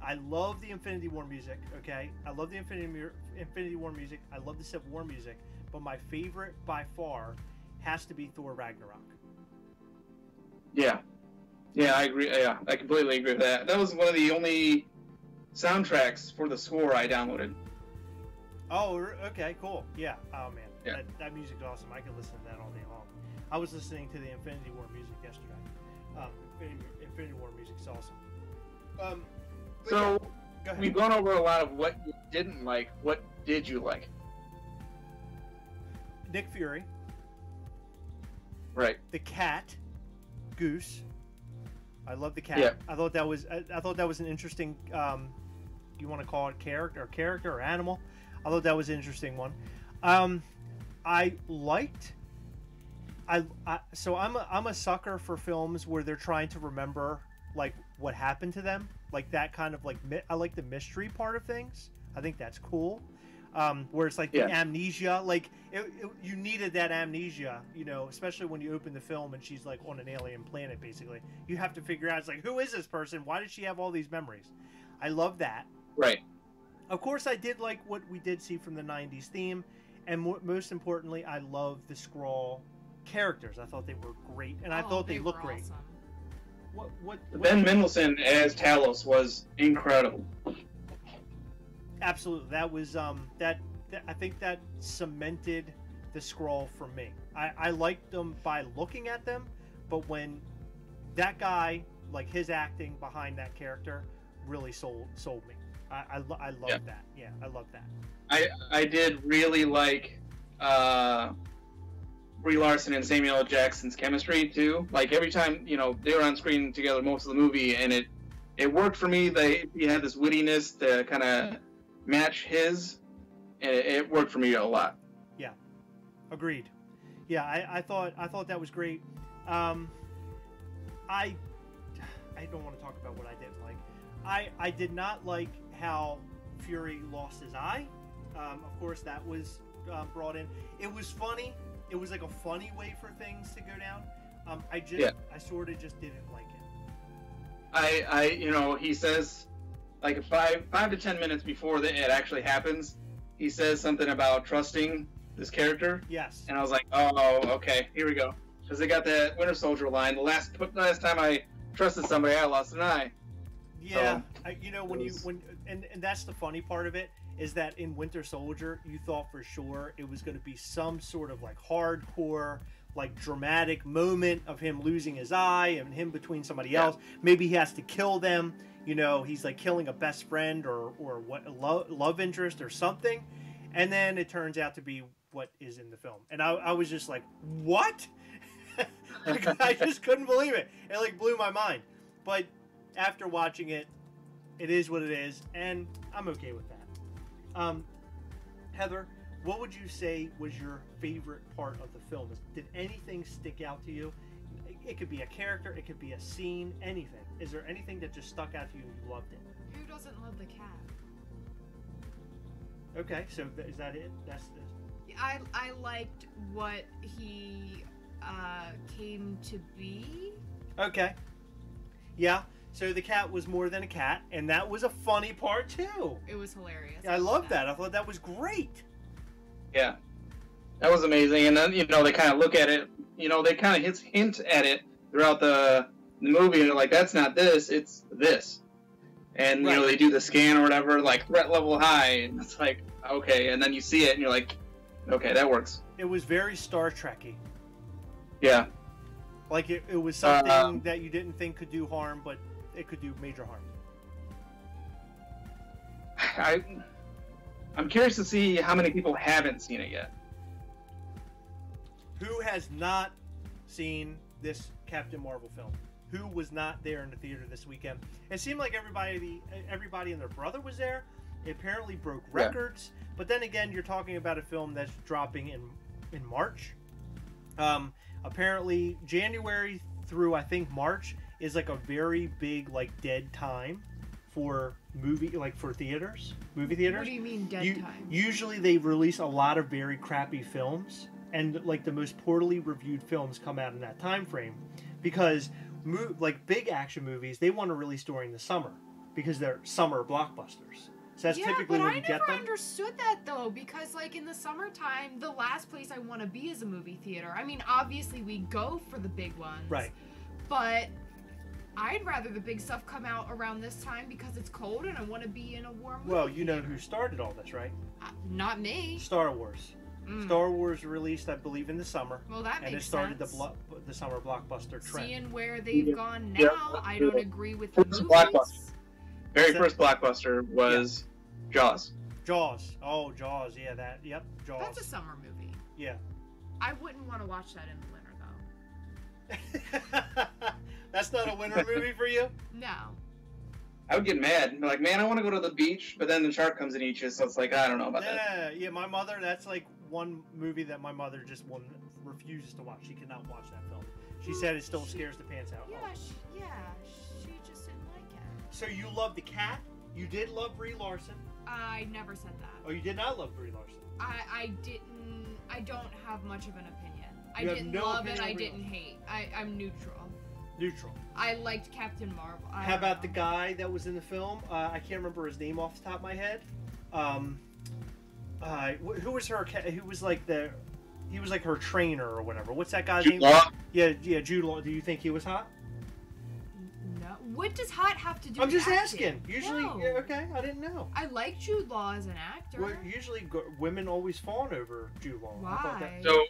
B: I love the Infinity War music. Okay, I love the Infinity War music. I love the Civil War music, but my favorite by far has to be Thor Ragnarok.
E: Yeah, I agree. Yeah, I completely agree with that. That was one of the only soundtracks for the score I downloaded.
B: Oh, okay, cool. Yeah. Oh man,
E: yeah.
B: That music's awesome. I could listen to that all day long. I was listening to the Infinity War music yesterday. Infinity War music's awesome.
E: So
B: Go ahead.
E: we've gone over a lot of what you didn't like. What did you like?
B: Nick Fury.
E: Right.
B: The cat, Goose. I love the cat.
E: Yeah.
B: I thought that was an interesting. You want to call it character or animal? I thought that was an interesting one. I liked. So I'm a sucker for films where they're trying to remember like what happened to them, like that kind of like I like the mystery part of things. I think that's cool. Where it's like the amnesia, like you needed that amnesia, you know, especially when you open the film and she's like on an alien planet. Basically, you have to figure out, it's like, who is this person? Why did she have all these memories? I love that.
E: Right.
B: Of course, I did like what we did see from the '90s theme, and most importantly, I love the Skrull characters. I thought they were great, and I thought they looked great.
D: Awesome.
B: What
E: Ben Mendelsohn as Talos was incredible.
B: Absolutely, that was that I think that cemented the Skrull for me. I liked them by looking at them, but when that guy, like his acting behind that character, really sold me. I love that. Yeah, I love that.
E: I did really like Brie Larson and Samuel L. Jackson's chemistry too. Like every time, you know, they were on screen together most of the movie, and it worked for me. He had this wittiness to kind of match his, and it worked for me a lot.
B: Yeah, agreed. Yeah, I thought that was great. I don't want to talk about what I didn't like. I did not like how Fury lost his eye. Of course, that was brought in. It was funny. It was like a funny way for things to go down. I sort of just didn't like it.
E: You know, he says, like 5 to 10 minutes before it actually happens, he says something about trusting this character.
B: Yes.
E: And I was like, oh, okay, here we go. Because they got that Winter Soldier line. The last time I trusted somebody, I lost an eye.
B: Yeah, so, you know, and that's the funny part of it, is that in Winter Soldier, you thought for sure it was going to be some sort of like hardcore, like dramatic moment of him losing his eye and him between somebody else. Maybe he has to kill them. You know, he's like killing a best friend or what love interest or something. And then it turns out to be what is in the film. And I was just like, what? Like, I just couldn't believe it. It like blew my mind. But after watching it, it is what it is, and I'm okay with that. Heather, what would you say was your favorite part of the film? Did anything stick out to you? It could be a character, it could be a scene, anything. Is there anything that just stuck out to you and you loved it?
D: Who doesn't love the cat?
B: Okay, so is that it? That's
D: I liked what he came to be.
B: okay. Yeah. So the cat was more than a cat, and that was a funny part too.
D: It was hilarious.
B: I love that. I thought that was great.
E: Yeah, that was amazing. And then they kind of look at it. They kind of hint at it throughout the movie, and they're like, "That's not this. It's this." And
B: Right.
E: they do the scan or whatever, like threat level high, and it's like, okay. And then you see it, and you're like, okay, that works.
B: It was very Star Trek-y.
E: Yeah.
B: Like it was something that you didn't think could do harm, but it could do major harm.
E: I'm curious to see how many people haven't seen it yet.
B: Who has not seen this Captain Marvel film? Who was not there in the theater this weekend? It seemed like everybody and their brother was there. It apparently broke records. Yeah. But then again, you're talking about a film that's dropping in March. Apparently, January through I think March is like a very big like dead time for movie theaters. What
D: do you mean dead time?
B: Usually they release a lot of very crappy films, and like the most poorly reviewed films come out in that time frame, because like big action movies they want to release during the summer because they're summer blockbusters. So that's typically when you get them.
D: I never understood that though, because like in the summertime, the last place I want to be is a movie theater. I mean, obviously we go for the big ones,
B: right?
D: But I'd rather the big stuff come out around this time because it's cold and I want to be in a warm movie
B: Well, you know
D: theater.
B: who started all this, right?
D: Not me.
B: Star Wars. Star Wars released, I believe, in the summer.
D: Well, that makes sense.
B: And it started the summer blockbuster trend.
D: Seeing where they've gone now,
E: Yeah.
D: I don't agree with the movies.
E: Blockbuster. First blockbuster was Jaws.
B: Jaws. Oh, Jaws. Yeah, that. Yep, Jaws.
D: That's a summer movie.
B: Yeah.
D: I wouldn't want to watch that in the winter, though.
B: That's not a winter movie for you?
D: No.
E: I would get mad. I'm like, man, I want to go to the beach, but then the shark comes and eats you, so it's like, I don't know about that.
B: Yeah, my mother, that's like one movie that my mother just refuses to watch. She cannot watch that film. She said it still scares the pants out of her.
D: She just didn't like it.
B: So you love the cat? You did love Brie Larson?
D: I never said that.
B: Oh, you did not love Brie Larson?
D: I didn't. I don't have much of an opinion. I
B: You have
D: didn't
B: no
D: love
B: opinion
D: it. I
B: on Brie
D: didn't hate. I'm neutral.
B: Neutral.
D: I liked Captain Marvel.
B: How about the guy that was in the film? I can't remember his name off the top of my head. Who was her? Who was like he was like her trainer or whatever. What's that guy's name?
E: Law?
B: Yeah, Jude Law. Do you think he was hot?
D: No. What does hot have to do?
B: I'm
D: with
B: just
D: acting?
B: asking. Usually,
D: No.
B: yeah, okay, I didn't know.
D: I like Jude Law as an actor.
B: Well, usually women always fawn over Jude Law. I thought
D: Why?
E: So,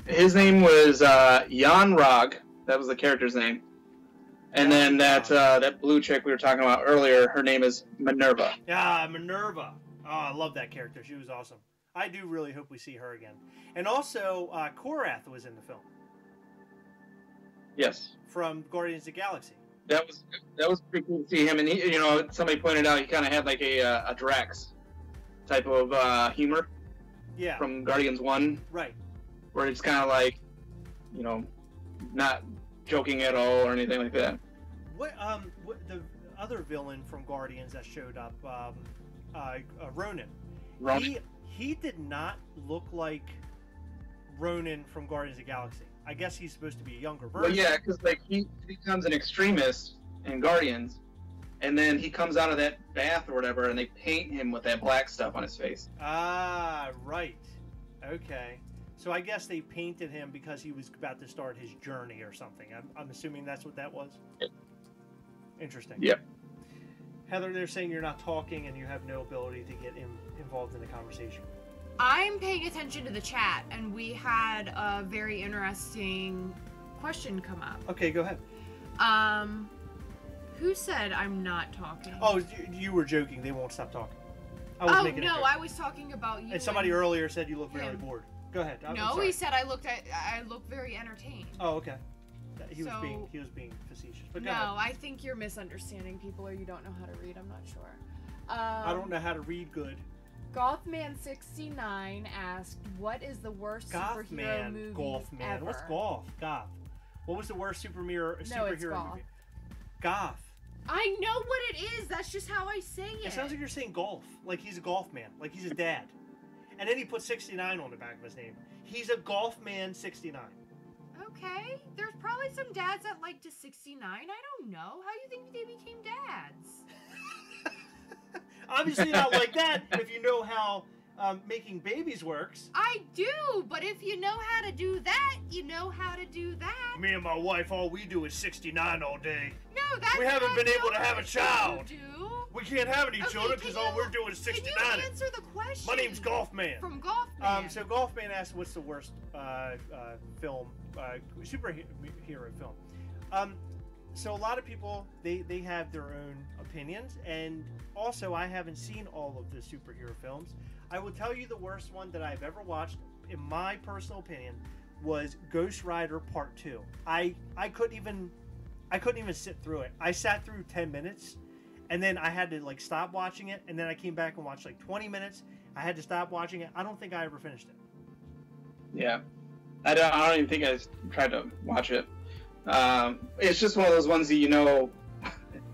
E: his name was Jan Rog. That was the character's name. And then that blue chick we were talking about earlier, her name is Minerva.
B: Yeah, Minerva. Oh, I love that character. She was awesome. I do really hope we see her again. And also, Korath was in the film
E: Yes.
B: from Guardians of the Galaxy.
E: That was pretty cool to see him. And he, somebody pointed out he kind of had like a Drax type of humor
B: Yeah.
E: from Guardians 1,
B: Right.
E: where it's kind of like, not joking at all or anything like that.
B: What the other villain from Guardians that showed up, Ronan.
E: Ronan.
B: He did not look like Ronan from Guardians of the Galaxy. I guess he's supposed to be a younger version.
E: Well, yeah, because like he becomes an extremist in Guardians, and then he comes out of that bath or whatever, and they paint him with that black stuff on his face.
B: Ah, right. Okay. So I guess they painted him because he was about to start his journey or something. I'm assuming that's what that was. Interesting.
E: Yep.
B: Heather, they're saying you're not talking and you have no ability to get involved in the conversation.
D: I'm paying attention to the chat, and we had a very interesting question come up.
B: Okay, go ahead.
D: Who said I'm not talking?
B: Oh, you were joking. They won't stop talking. I was making a joke.
D: I was talking about you.
B: And somebody earlier said you look really
D: him.
B: bored. Go ahead. I'm
D: No,
B: sorry.
D: he said I look very entertained.
B: Oh, okay. He was
D: So-
B: being facetious. But go
D: No,
B: ahead.
D: I think you're misunderstanding people, or you don't know how to read. I'm not sure.
B: I don't know how to read good.
D: Gothman69 asked, "What is the worst superhero movie
B: Gothman.
D: ever?"
B: What's Goth? Goth. What was the worst superhero
D: Goth.
B: movie? Goth.
D: I know what it is. That's just how I say it.
B: It sounds like you're saying golf. Like he's a golf man. Like he's a dad. And then he put 69 on the back of his name. He's a golf man 69.
D: Okay. There's probably some dads that like to 69. I don't know. How do you think they became dads?
B: Obviously not like that if you know how making babies works.
D: I do, but if you know how to do that, you know how to do that.
B: Me and my wife, all we do is 69 all day.
D: No, that's
B: We haven't been able to have a child.
D: Do.
B: We can't have any
D: Okay,
B: children because all we're doing is 69.
D: Can you answer the question?
B: My name's Golf Man.
D: From Golf Man.
B: So Golf Man asked, "What's the worst film, superhero film?" So a lot of people they have their own opinions, and also I haven't seen all of the superhero films. I will tell you the worst one that I've ever watched, in my personal opinion, was Ghost Rider Part 2. I couldn't even sit through it. I sat through 10 minutes. And then I had to like stop watching it, and then I came back and watched like 20 minutes. I had to stop watching it. I don't think I ever finished it.
E: Yeah, I don't even think I tried to watch it. It's just one of those ones that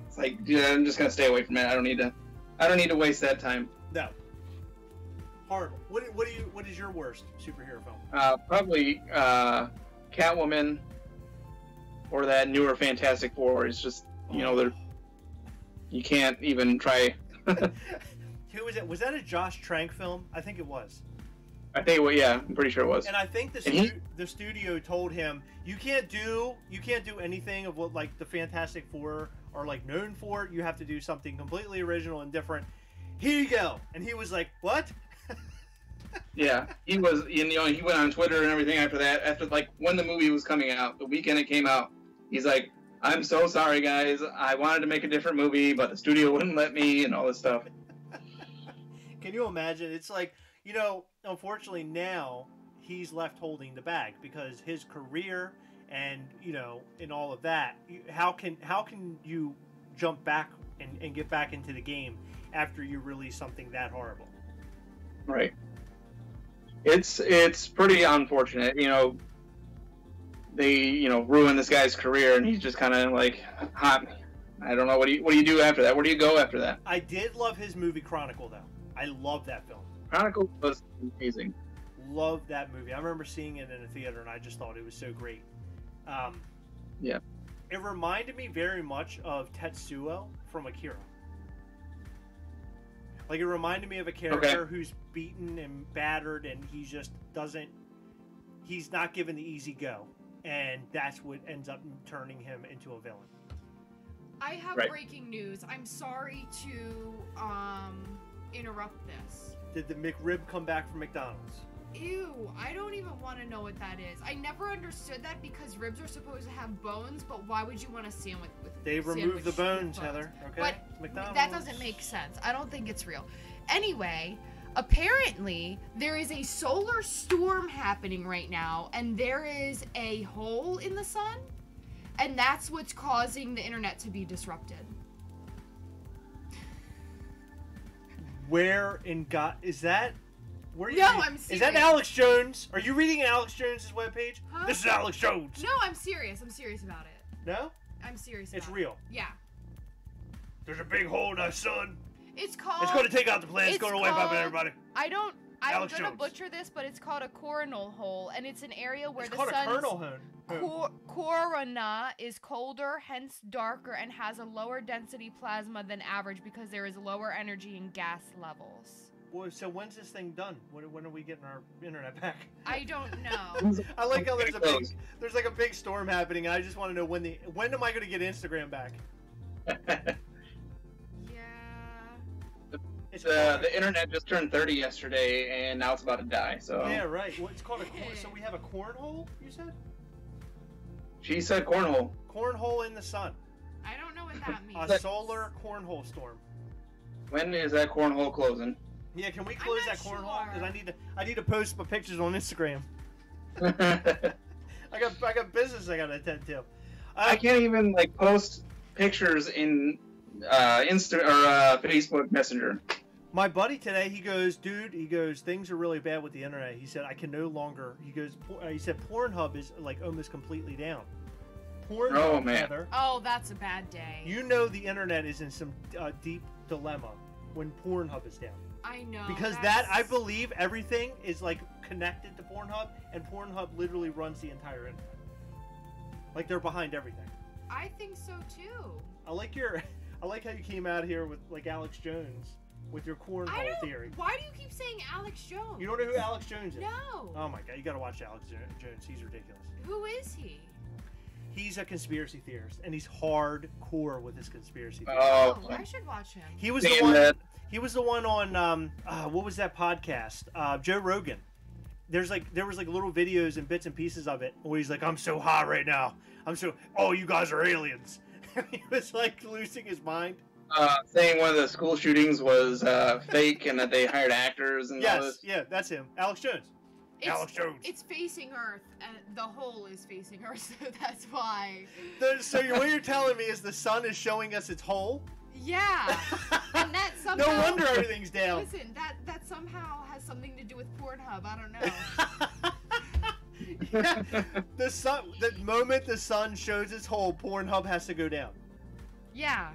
E: it's like, dude, I'm just gonna stay away from it. I don't need to waste that time.
B: No. Horrible. What is your worst superhero film?
E: Probably Catwoman or that newer Fantastic Four. It's just they're. You can't even try.
B: Who was it? Was that a Josh Trank film? I think it was.
E: I think, yeah, I'm pretty sure it was.
B: And I think the studio told him, you can't do anything of what like the Fantastic Four are like known for. You have to do something completely original and different. Here you go. And he was like, what?
E: Yeah, he was. He went on Twitter and everything after that. After like when the movie was coming out, the weekend it came out, he's like, I'm so sorry, guys. I wanted to make a different movie, but the studio wouldn't let me, and all this stuff.
B: Can you imagine? It's like, unfortunately now he's left holding the bag because his career and, and all of that. How can you jump back and get back into the game after you release something that horrible?
E: Right. It's pretty unfortunate, They, ruin this guy's career, and he's just kind of like, hot. I don't know. What do you do after that? Where do you go after that?
B: I did love his movie Chronicle, though. I love that film.
E: Chronicle was amazing.
B: Love that movie. I remember seeing it in a theater, and I just thought it was so great.
E: Yeah.
B: It reminded me very much of Tetsuo from Akira. Like, it reminded me of a character who's beaten and battered, and he just he's not given the easy go. And that's what ends up turning him into a villain.
D: I have breaking news. I'm sorry to interrupt this.
B: Did the McRib come back from McDonald's?
D: Ew, I don't even want to know what that is. I never understood that because ribs are supposed to have bones, but why would you want a sandwich with
B: They removed the bones, Heather. Okay,
D: but
B: McDonald's.
D: That doesn't make sense. I don't think it's real. Anyway, apparently there is a solar storm happening right now, and there is a hole in the sun, and that's what's causing the internet to be disrupted.
B: Where in God is that? Where are you
D: No,
B: reading?
D: I'm serious.
B: Is that Alex Jones? Are you reading Alex Jones' webpage?
D: Huh?
B: This is Alex Jones.
D: No, I'm serious. I'm serious about it.
B: No?
D: I'm serious about
B: It's real.
D: it. Yeah.
B: There's a big hole in the sun.
D: It's called...
B: It's going to take out the plants. It's going to wipe out everybody.
C: I'm
B: Alex
C: gonna
B: Jones.
C: butcher this, but it's called a coronal hole, and it's an area where
B: It's
C: the
B: called a
C: sun's
B: kernel hole.
C: corona is colder, hence darker, and has a lower density plasma than average because there is lower energy in gas levels.
B: Well, so when's this thing done? When are we getting our internet back?
C: I don't know.
B: I like how there's like a big storm happening. I just want to know when am I going to get Instagram back? It's
E: the internet just turned 30 yesterday, and now it's about to die. So
B: yeah, right. Well, it's called so we have a cornhole. You said?
E: She said cornhole.
B: Cornhole in the sun.
D: I don't know what that means.
B: A solar cornhole storm.
E: When is that cornhole closing?
B: Yeah, can we close that cornhole?
D: sure.
B: Because I need to post my pictures on Instagram. I got business I gotta attend to.
E: I can't even like post pictures in Insta or Facebook Messenger.
B: My buddy today, he goes, dude, things are really bad with the internet. He said, I can no longer, he said, Pornhub is like almost completely down. Pornhub,
E: Oh, man.
B: Heather,
D: Oh, that's a bad day.
B: you know the internet is in some deep dilemma when Pornhub is down.
D: I know.
B: Because that, I believe, everything is like connected to Pornhub, and Pornhub literally runs the entire internet. Like they're behind everything.
D: I think so too.
B: I like how you came out here with like Alex Jones with your cornhole theory.
D: Why do you keep saying Alex Jones?
B: You don't know who Alex Jones is?
D: No.
B: Oh my god, you gotta watch Alex Jones. He's ridiculous.
D: Who is he?
B: He's a conspiracy theorist, and he's hardcore with his conspiracy theories.
E: Oh,
D: I should watch him.
B: He was the
E: Damn
B: one.
E: that.
B: He was the one on what was that podcast? Joe Rogan. There was like little videos and bits and pieces of it where he's like, "I'm so hot right now. Oh, you guys are aliens." He was like losing his mind.
E: Saying one of the school shootings was fake and that they hired actors and all
B: Yes,
E: this.
B: yeah, that's him, Alex Jones. Alex Jones.
D: It's facing Earth, and the hole is facing Earth, so that's why.
B: So what you're telling me is the sun is showing us its hole?
D: Yeah. And that somehow.
B: No wonder everything's down.
D: Listen, that somehow has something to do with Pornhub. I don't know.
B: Yeah, the moment the sun shows its hole, Pornhub has to go down.
D: Yeah,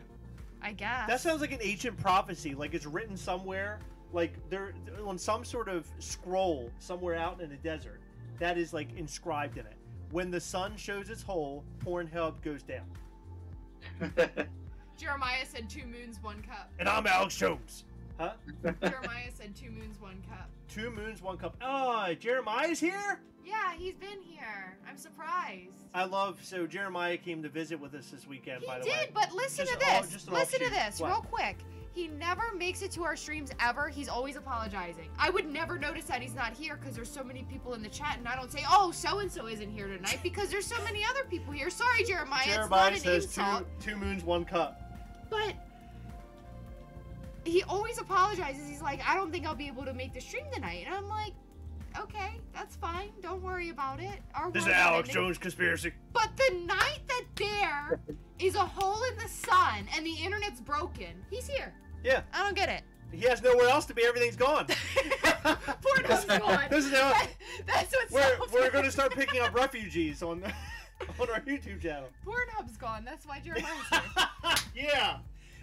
D: I guess.
B: That sounds like an ancient prophecy, like it's written somewhere, like they're on some sort of scroll somewhere out in the desert that is like inscribed in it. When the sun shows its hole, Pornhub goes down.
D: Jeremiah said 2 moons, 1 cup.
B: And I'm Alex Jones. Huh?
D: Jeremiah said 2 moons, 1 cup.
B: 2 moons, 1 cup. Oh, Jeremiah's here?
D: Yeah, he's been here. I'm surprised.
B: So Jeremiah came to visit with us this weekend,
D: He
B: by the
D: did,
B: way.
D: but listen
B: Just
D: to
B: all-
D: this.
B: just an
D: Listen to
B: offshoot.
D: this,
B: What?
D: real quick. He never makes it to our streams ever. He's always apologizing. I would never notice that he's not here because there's so many people in the chat, and I don't say, "Oh, so and so isn't here tonight," because there's so many other people here. Sorry, Jeremiah.
B: Jeremiah
D: it's not an
B: says
D: insult.
B: two moons, 1 cup.
D: But he always apologizes. He's like, "I don't think I'll be able to make the stream tonight," and I'm like, "Okay, that's fine. Don't worry about it."
B: This is Alex Jones conspiracy.
D: But the night that there is a hole in the sun and the internet's broken, he's here.
B: Yeah.
D: I don't get it.
B: He has nowhere else to be. Everything's gone.
D: Pornhub's gone.
B: This is how
D: That's what's
B: we're going to start picking up refugees on our YouTube channel.
D: Pornhub's gone. That's why Jeremiah's here.
B: Yeah.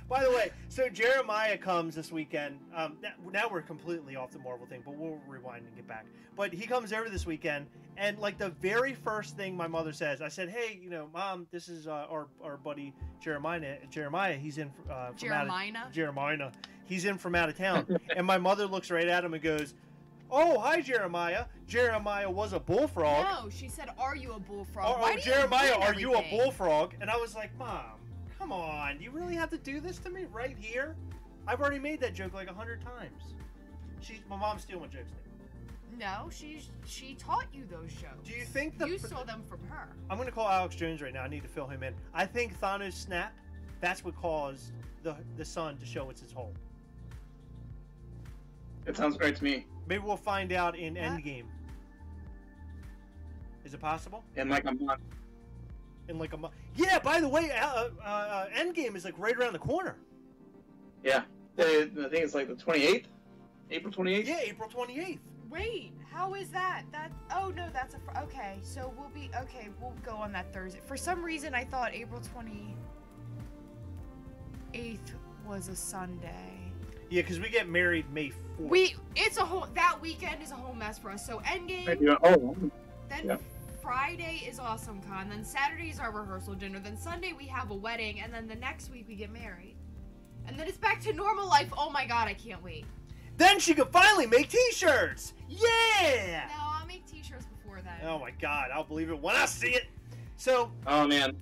B: By the way, so Jeremiah comes this weekend. Now we're completely off the Marvel thing, but we'll rewind and get back. But he comes over this weekend, and like the very first thing my mother says, I said, "Hey, Mom, this is our buddy Jeremiah. He's in from Jeremiah. He's in from out of town." And my mother looks right at him and goes, "Oh, hi, Jeremiah. Jeremiah was a bullfrog."
D: No, she said, "Are you a bullfrog?"
B: Oh, Jeremiah, are you a bullfrog? And I was like, "Mom, come on, do you really have to do this to me right here? I've already made that joke like 100 times." My mom's stealing jokes now.
D: No, she taught you those jokes.
B: Do you think
D: you stole them from her?
B: I'm gonna call Alex Jones right now. I need to fill him in. I think Thanos' snap. That's what caused the sun to show its hole.
E: It sounds great to me.
B: Maybe we'll find out in Endgame. Is it possible?
E: In like a month.
B: In like a month. Yeah. By the way, Endgame is like right around the corner.
E: Yeah. I think it's like the 28th. April 28th?
B: Yeah, April 28th.
D: Wait, how is that? Oh no, that's okay. So we'll go on that Thursday. For some reason, I thought April 28th was a Sunday.
B: Yeah, because we get married May 4th.
D: That weekend is a whole mess for us. So Endgame. Then
E: yeah.
D: Friday is Awesome Con. Then Saturday is our rehearsal dinner. Then Sunday we have a wedding, and then the next week we get married. And then it's back to normal life. Oh my god, I can't wait.
B: Then she could finally make T-shirts. Yeah.
D: No, I'll make T-shirts before then.
B: Oh my god, I'll believe it when I see it. So.
E: Oh man.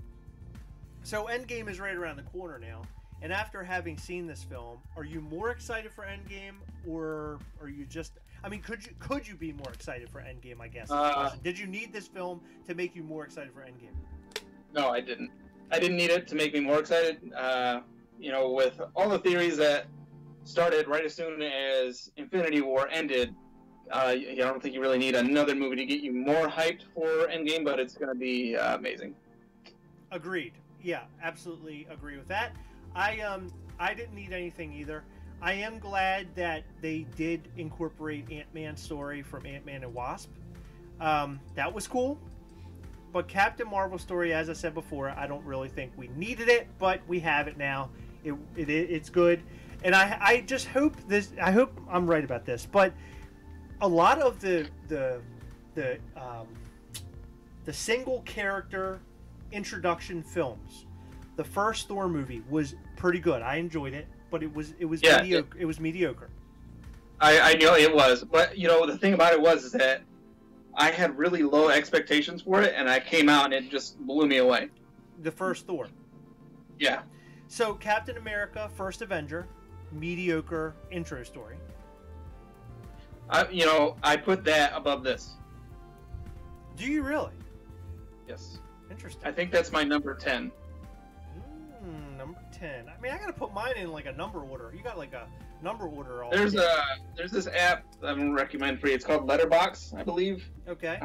B: So Endgame is right around the corner now. And after having seen this film, are you more excited for Endgame, or are you just? I mean, could you be more excited for Endgame? I guess. Did you need this film to make you more excited for Endgame?
E: No, I didn't. I didn't need it to make me more excited. With all the theories that started right as soon as Infinity War ended, I don't think you really need another movie to get you more hyped for Endgame, but it's going to be amazing.
B: Agreed. Yeah, absolutely agree with that. I didn't need anything either. I am glad that they did incorporate Ant-Man's story from Ant-Man and Wasp. That was cool. But Captain Marvel's story, as I said before, I don't really think we needed it, but we have it now. It's good, and I just hope this. I hope I'm right about this, but a lot of the single character introduction films, the first Thor movie was pretty good. I enjoyed it, but it was mediocre. It was mediocre.
E: I know it was, but the thing about it was is that I had really low expectations for it, and I came out and it just blew me away.
B: The first Thor.
E: Yeah.
B: So Captain America, First Avenger, mediocre intro story.
E: I put that above this.
B: Do you really?
E: Yes.
B: Interesting.
E: I think that's my number 10.
B: Number 10. I mean, I gotta put mine in like a number order. You got like a number order all.
E: There's this app I'm gonna recommend for you. It's called Letterboxd, I believe.
B: Okay.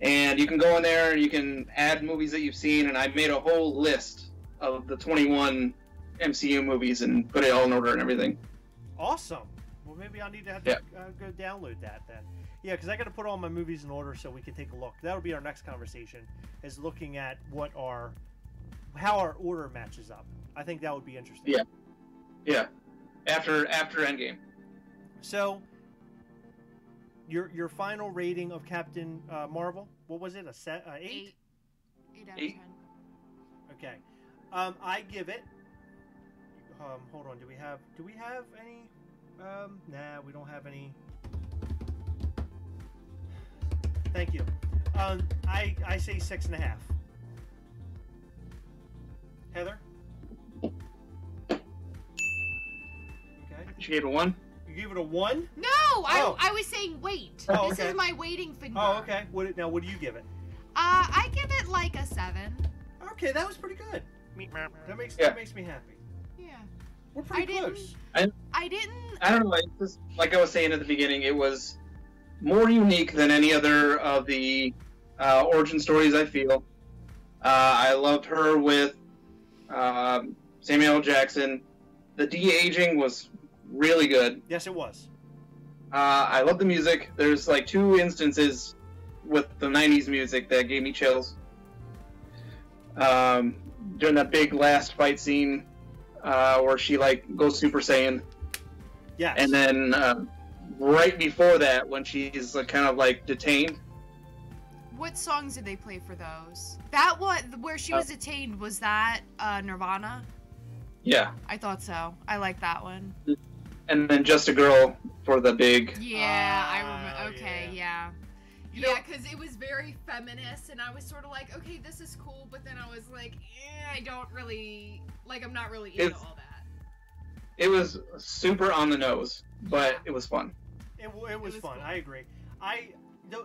E: And you can go in there and you can add movies that you've seen, and I made a whole list of the 21 MCU movies and put it all in order and everything.
B: Awesome. Well, maybe I'll need to have to go download that then. Yeah, because I got to put all my movies in order so we can take a look. That'll be our next conversation, is looking at how our order matches up. I think that would be interesting.
E: Yeah. Yeah. After Endgame.
B: So, your final rating of Captain Marvel, what was it? 8?
D: 8 out of 10.
B: Okay. I give it. Hold on. Do we have any? Nah, we don't have any. Thank you. I say 6.5. Heather. Okay.
E: You gave it a 1?
B: You gave it a 1?
D: No,
B: Oh.
D: I was saying wait.
B: Oh,
D: This
B: okay.
D: is my waiting figure.
B: Oh, okay. What do you give it?
D: I give it like a 7.
B: Okay, that was pretty good. That makes me happy.
D: Yeah.
B: We're pretty close.
D: I
E: don't know. It's just, like I was saying at the beginning, it was more unique than any other of the origin stories, I feel. I loved her with Samuel L. Jackson. The de-aging was really good.
B: Yes, it was.
E: I love the music. There's like 2 instances with the 90s music that gave me chills. During that big last fight scene where she like goes Super Saiyan.
B: Yes.
E: And then right before that, when she's kind of like detained.
D: What songs did they play for those? That one where she was detained, was that Nirvana?
E: Yeah.
D: I thought so. I like that one.
E: And then Just a Girl for the big.
D: Yeah, I remember. Okay, yeah.
B: You know-
D: Yeah, because it was very feminist, and I was sort of like, okay, this is cool, but then I was like, I don't really, like, I'm not really into all that.
E: It was super on the nose, but it was fun.
B: It was fun.
D: cool.
B: I agree.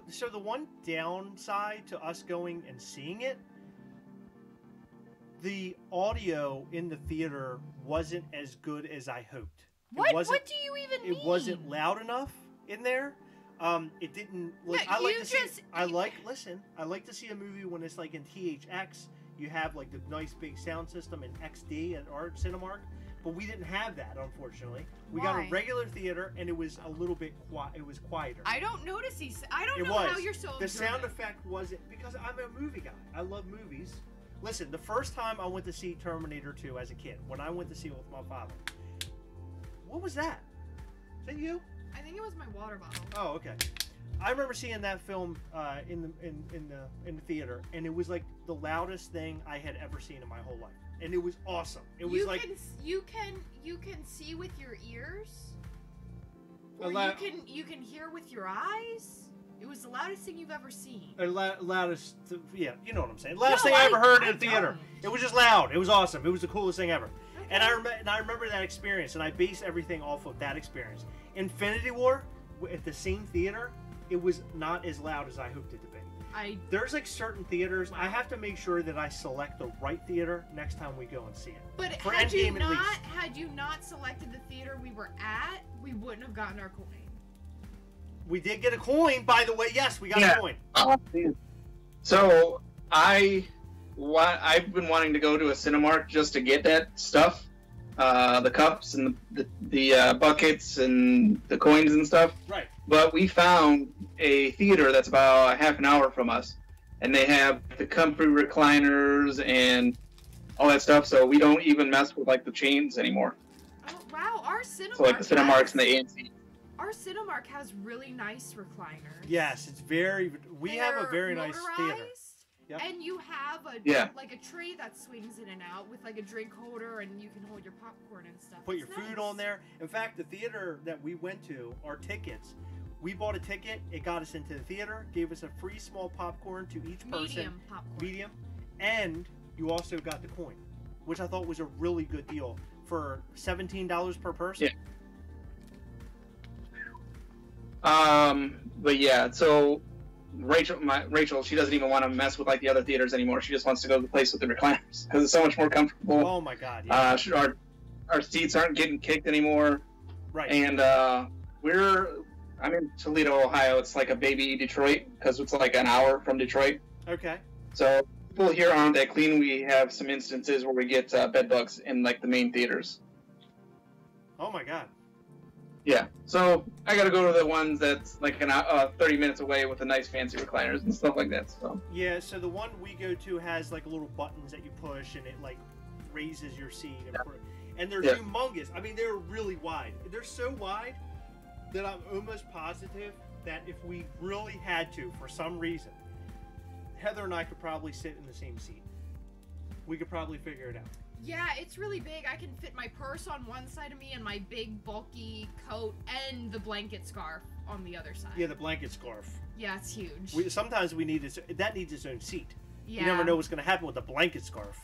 B: So the one downside to us going and seeing it, the audio in the theater wasn't as good as I hoped.
D: What do you even mean?
B: It wasn't loud enough in there. It didn't. Like,
D: No,
B: I like
D: you
B: to see.
D: just-
B: I like to see a movie when it's like in THX. You have like the nice big sound system in XD at our Cinemark, but we didn't have that, unfortunately. We got a
D: Why?
B: regular theater, and it was a little bit quiet. It was quieter.
D: I don't notice these. I don't
B: It
D: know
B: was.
D: how you're so
B: The sound
D: observant.
B: effect wasn't, because I'm a movie guy. I love movies. Listen, the first time I went to see Terminator 2 as a kid, when I went to see it with my father, what was that? Is that you?
D: I think it was my water bottle.
B: Oh, okay. I remember seeing that film in the theater, and it was like the loudest thing I had ever seen in my whole life, and it was awesome. It was
D: you can see with your ears, or you can hear with your eyes. It was the loudest thing you've ever seen.
B: Loudest, yeah, you know what I'm saying. Loudest
D: No,
B: thing I ever heard in
D: I
B: a theater.
D: don't.
B: It was just loud. It was awesome. It was the coolest thing ever.
D: Okay.
B: And I remember that experience, and I base everything off of that experience. Infinity War, at the same theater, it was not as loud as I hoped it to be. There's like certain theaters, I have to make sure that I select the right theater next time we go and see it.
D: But
B: For
D: had you
B: Endgame, at least.
D: had you not selected the theater we were at, we wouldn't have gotten our coin.
B: We did get a coin, by the way. Yes, we got a coin.
E: So I've been wanting to go to a Cinemark just to get that stuff, the cups and the buckets and the coins and stuff.
B: Right.
E: But we found a theater that's about a half an hour from us, and they have the comfy recliners and all that stuff. So we don't even mess with like the chains anymore.
D: Oh wow, our Cinemark.
E: So like the Cinemarks and the AMC.
D: Our Cinemark has really nice recliners.
B: Yes, it's very. We have a very nice theater.
D: Yep. And you have a like a tray that swings in and out with like a drink holder, and you can hold your popcorn and stuff.
B: Put your food on there. In fact, the theater that we went to, our tickets, we bought a ticket. It got us into the theater, gave us a free small popcorn to each person.
D: Medium popcorn.
B: Medium, and you also got the coin, which I thought was a really good deal for $17 per person.
E: Yeah. But yeah, so. Rachel, she doesn't even want to mess with like the other theaters anymore. She just wants to go to the place with the recliners because it's so much more comfortable.
B: Oh my god! Yeah.
E: Our seats aren't getting kicked anymore.
B: Right.
E: And I'm in Toledo, Ohio. It's like a baby Detroit because it's like an hour from Detroit.
B: Okay.
E: So people here aren't that clean. We have some instances where we get bed bugs in like the main theaters.
B: Oh my god.
E: Yeah, so I gotta go to the ones that's like 30 minutes away with the nice fancy recliners and stuff like that. So
B: yeah, so the one we go to has like little buttons that you push and it like raises your seat, and they're humongous. I mean, they're really wide. They're so wide that I'm almost positive that if we really had to, for some reason, Heather and I could probably sit in the same seat. We could probably figure it out.
D: Yeah, it's really big. I can fit my purse on one side of me and my big, bulky coat and the blanket scarf on the other side.
B: Yeah, the blanket scarf.
D: Yeah, it's huge.
B: Sometimes we need that needs its own seat.
D: Yeah.
B: You never know what's going to happen with the blanket scarf.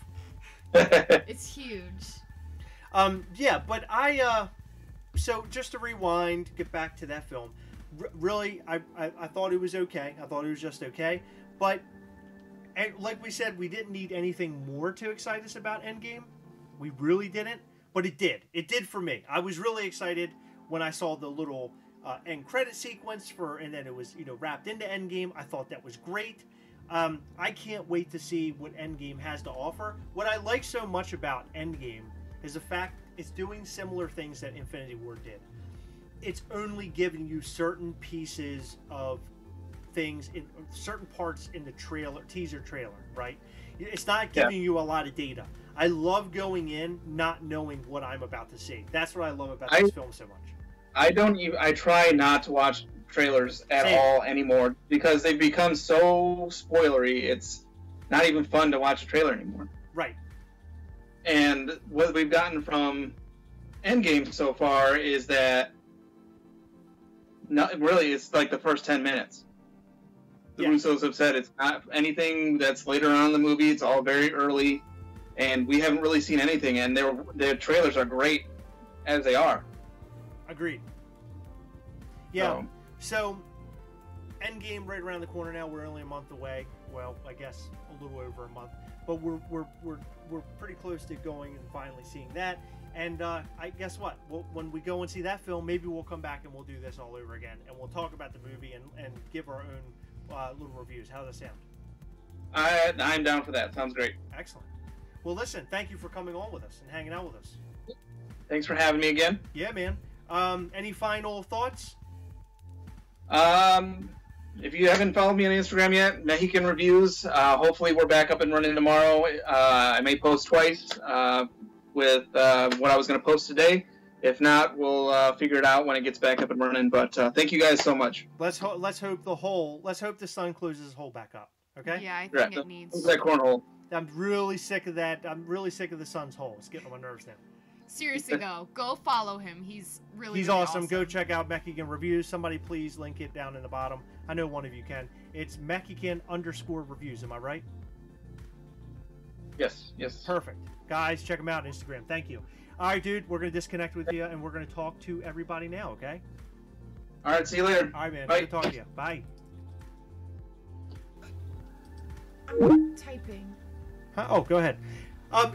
D: It's huge.
B: Yeah, but so just to rewind, get back to that film. Really, I thought it was okay. I thought it was just okay. But and like we said, we didn't need anything more to excite us about Endgame. We really didn't, but it did. It did for me. I was really excited when I saw the little end credit sequence and then it was wrapped into Endgame. I thought that was great. I can't wait to see what Endgame has to offer. What I like so much about Endgame is the fact it's doing similar things that Infinity War did. It's only giving you certain pieces of things in certain parts in the teaser trailer, right? It's not giving you a lot of data. I love going in not knowing what I'm about to see. That's what I love about this film so much. I try not to watch trailers at all anymore because they've become so spoilery. It's not even fun to watch a trailer anymore. Right.
E: And what we've gotten from Endgame so far is that it's like the first 10 minutes. The Russos have said it's not anything that's later on in the movie. It's all very early, and we haven't really seen anything. And their trailers are great as they are.
B: Agreed. Yeah. So, Endgame right around the corner now. We're only a month away. Well, I guess a little over a month, but we're pretty close to going and finally seeing that. And I guess what? When we go and see that film, maybe we'll come back and we'll do this all over again, and we'll talk about the movie and give our own little reviews. How does that sound?
E: I'm down for that. Sounds great.
B: Excellent. Well, listen, thank you for coming on with us and hanging out with us.
E: Thanks for having me again.
B: Yeah, man. Any final thoughts?
E: If you haven't followed me on Instagram yet, Mexican Reviews. Hopefully we're back up and running tomorrow. I may post twice with what I was going to post today. If not, we'll figure it out when it gets back up and running. But thank you guys so much.
B: Let's hope the sun closes the hole back up. Okay.
D: Yeah, I think it needs
E: that cornhole.
B: I'm really sick of that. I'm really sick of the sun's hole. It's getting on my nerves now.
D: Seriously, go follow him. He's really
B: awesome. Go check out Mexican Reviews. Somebody please link it down in the bottom. I know one of you can. It's Mexican_reviews. Am I right?
E: Yes.
B: Perfect. Guys, check them out on Instagram. Thank you. All right, dude, we're going to disconnect with you, and we're going to talk to everybody now, okay?
E: All right, see you later.
B: All right, man.
E: Bye.
B: Good to talk to you. Bye.
D: Typing.
B: Oh, go ahead.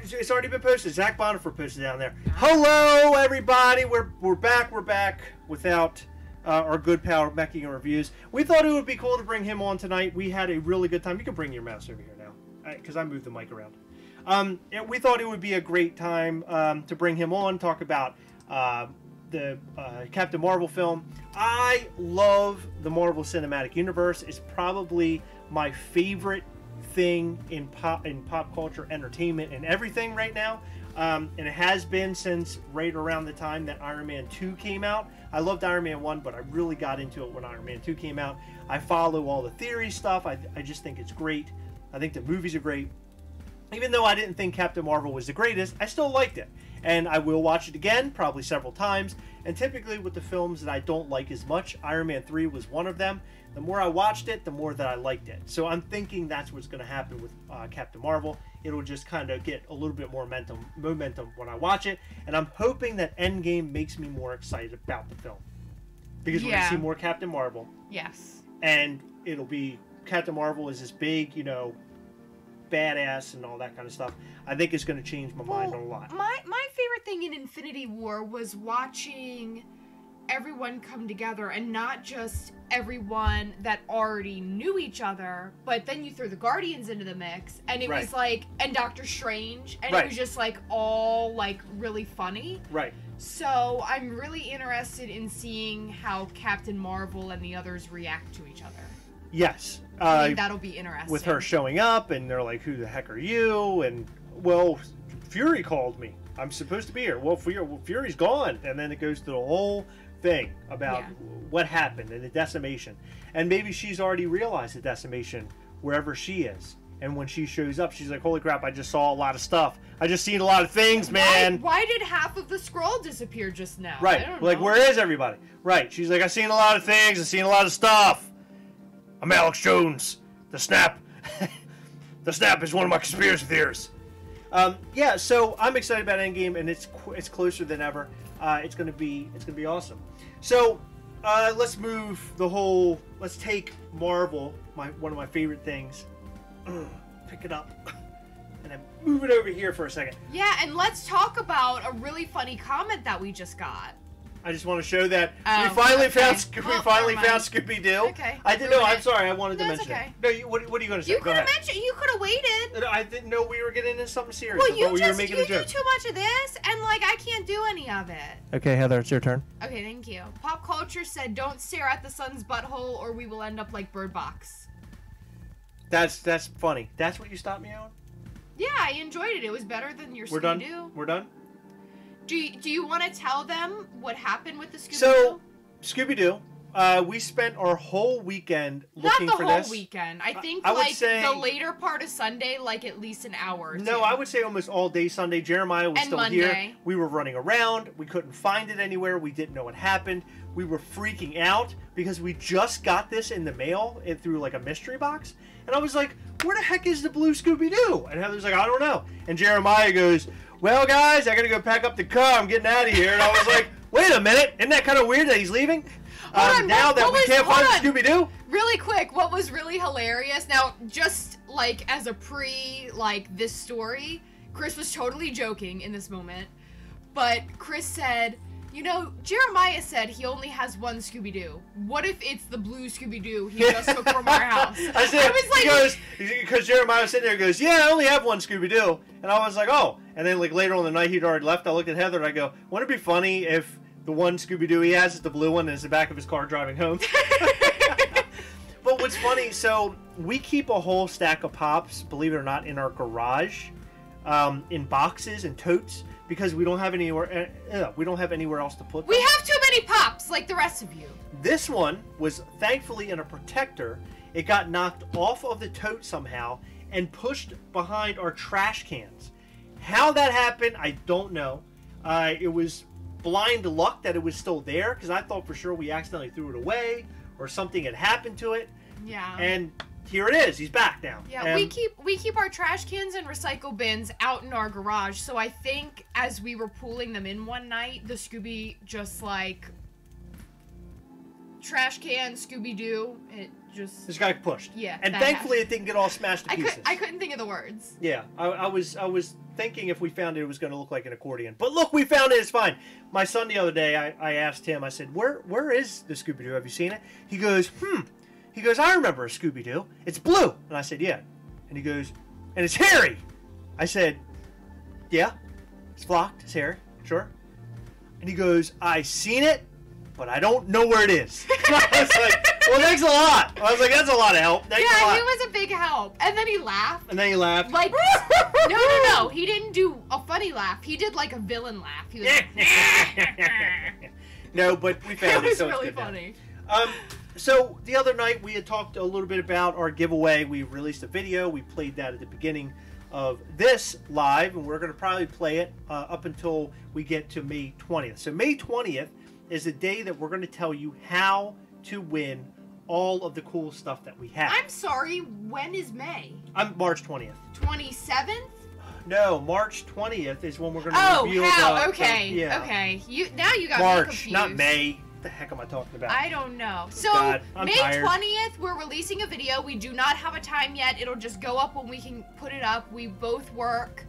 B: It's already been posted. Zach Bonifer posted down there. Hello, everybody. We're back. We're back without our good pal Mexican Reviews. We thought it would be cool to bring him on tonight. We had a really good time. You can bring your mouse over here now, because I moved the mic around. And we thought it would be a great time to bring him on, talk about Captain Marvel film. I love the Marvel Cinematic Universe. It's probably my favorite thing in pop culture, entertainment, and everything right now. And it has been since right around the time that Iron Man 2 came out. I loved Iron Man 1, but I really got into it when Iron Man 2 came out. I follow all the theory stuff. I just think it's great. I think the movies are great. Even though I didn't think Captain Marvel was the greatest, I still liked it. And I will watch it again, probably several times. And typically with the films that I don't like as much, Iron Man 3 was one of them. The more I watched it, the more that I liked it. So I'm thinking that's what's going to happen with Captain Marvel. It'll just kind of get a little bit more momentum when I watch it. And I'm hoping that Endgame makes me more excited about the film. Because we're going to see more Captain Marvel.
D: Yes.
B: And it'll be, Captain Marvel is this big, badass and all that kind of stuff. I think it's going to change my mind a lot.
D: My favorite thing in Infinity War was watching everyone come together, and not just everyone that already knew each other, but then you throw the Guardians into the mix, and it was like, and Doctor Strange, and it was just like all like really funny.
B: Right.
D: So I'm really interested in seeing how Captain Marvel and the others react to each other.
B: Yes.
D: I think that'll be interesting.
B: With her showing up, and they're like, who the heck are you? And, well, Fury called me. I'm supposed to be here. Well, Fury's gone. And then it goes to the whole thing about what happened and the decimation. And maybe she's already realized the decimation wherever she is. And when she shows up, she's like, holy crap, I just saw a lot of stuff. I just seen a lot of things, man.
D: Why did half of the Skrull disappear just now?
B: Right. Like, where is everybody? Right. She's like, I seen a lot of things. I seen a lot of stuff. I'm Alex Jones. The Snap. The Snap is one of my conspiracy theories. Yeah, so I'm excited about Endgame, and it's closer than ever. It's gonna be awesome. So let's take Marvel, one of my favorite things. Pick it up and then move it over here for a second.
D: Yeah, and let's talk about a really funny comment that we just got.
B: I just want to show that we finally found Scooby-Doo.
D: Okay.
B: I didn't know. I'm sorry. I wanted to mention
D: okay.
B: it. No, what are you going to say?
D: You could have mentioned. You could have waited.
B: I didn't know we were getting into something serious.
D: Well, you do
B: making a joke.
D: too much of this, and like I can't do any of it.
B: Okay, Heather, it's your turn.
D: Okay, thank you. Pop culture said, "Don't stare at the sun's butthole, or we will end up like Bird Box."
B: That's funny. That's what you stopped me on?
D: Yeah, I enjoyed it. It was better than your Scooby-Doo.
B: We're done?
D: Do you want to tell them what happened with the Scooby-Doo?
B: So, Scooby-Doo, we spent our whole weekend looking for this.
D: Not the whole weekend. I think
B: I would say,
D: the later part of Sunday, like at least an hour or two.
B: No, I would say almost all day Sunday. Jeremiah was
D: and
B: still
D: Monday.
B: Here. We were running around. We couldn't find it anywhere. We didn't know what happened. We were freaking out because we just got this in the mail through like a mystery box. And I was like, where the heck is the blue Scooby-Doo? And Heather's like, I don't know. And Jeremiah goes, well, guys, I got to go pack up the car. I'm getting out of here. And I was like, wait a minute. Isn't that kind of weird that he's leaving? Now that we can't find Scooby-Doo?
D: Really quick, what was really hilarious, now, just like as a this story, Chris was totally joking in this moment, but Chris said, Jeremiah said he only has one Scooby-Doo. What if it's the blue Scooby-Doo he just took from our house?
B: Because Jeremiah was sitting there and goes, yeah, I only have one Scooby-Doo. And I was like, oh. And then like later on the night he'd already left, I looked at Heather and I go, wouldn't it be funny if the one Scooby-Doo he has is the blue one and it's the back of his car driving home? But what's funny, so we keep a whole stack of Pops, believe it or not, in our garage, in boxes and totes. Because we don't have anywhere else to put them.
D: We have too many Pops, like the rest of you.
B: This one was thankfully in a protector. It got knocked off of the tote somehow and pushed behind our trash cans. How that happened, I don't know. It was blind luck that it was still there, because I thought for sure we accidentally threw it away or something had happened to it.
D: Yeah.
B: And here it is. He's back now.
D: Yeah, we keep our trash cans and recycle bins out in our garage. So I think as we were pulling them in one night, the Scooby just like trash can Scooby-Doo. It just
B: got pushed.
D: Yeah.
B: And thankfully it didn't get all smashed to pieces.
D: I couldn't think of the words.
B: Yeah, I was thinking if we found it, it was going to look like an accordion. But look, we found it. It's fine. My son the other day, I asked him. I said, "Where is the Scooby-Doo? Have you seen it?" He goes, He goes, I remember a Scooby-Doo. It's blue. And I said, yeah. And he goes, and it's hairy. I said, yeah. It's flocked. It's hairy. Sure. And he goes, I seen it, but I don't know where it is. I was like, well, thanks a lot. I was like, that's a lot of help. Thanks a lot.
D: He was a big help. And then he laughed.
B: And then he laughed.
D: Like, no. He didn't do a funny laugh. He did like a villain laugh. He was like,
B: no, but we found
D: it was
B: so
D: really
B: it's good
D: funny.
B: now. So the other night we had talked a little bit about our giveaway. We released a video. We played that at the beginning of this live, and we're going to probably play it up until we get to May 20th. So May 20th is the day that we're going to tell you how to win all of the cool stuff that we have.
D: I'm sorry, when is May?
B: I'm March 20th.
D: 27th?
B: No, March 20th is when we're going to reveal
D: okay.
B: yeah.
D: Okay. Now you got me
B: March,
D: confused.
B: not May. What the heck am I talking about?
D: I don't know. So,
B: God, I'm
D: May
B: tired.
D: 20th, we're releasing a video. We do not have a time yet. It'll just go up when we can put it up. We both work.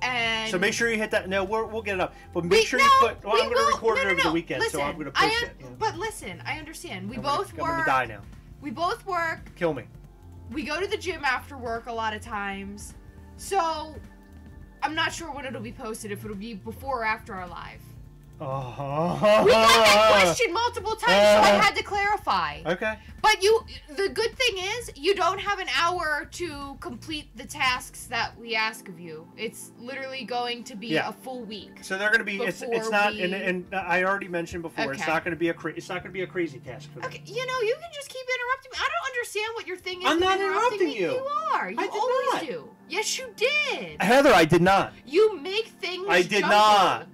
D: And
B: so make sure you hit that. No, we'll get it up. But make sure you put. Well, I'm going to record it over the weekend,
D: listen,
B: so I'm going to post it.
D: But listen, I understand. I'm
B: going to die now.
D: We both work.
B: Kill me.
D: We go to the gym after work a lot of times. So I'm not sure when it'll be posted, if it'll be before or after our live. We got that question multiple times, so I had to clarify.
B: Okay.
D: But the good thing is, you don't have an hour to complete the tasks that we ask of you. It's literally going to be a full week.
B: So they're going to be. It's not, and I already mentioned before. It's not going to be a crazy task for them.
D: Okay, you can just keep interrupting me. I don't understand what your thing is.
B: I'm not interrupting you.
D: You are. You always do. Yes, you did.
B: Heather, I did not.
D: You make things.
B: I did
D: jumbled.
B: not.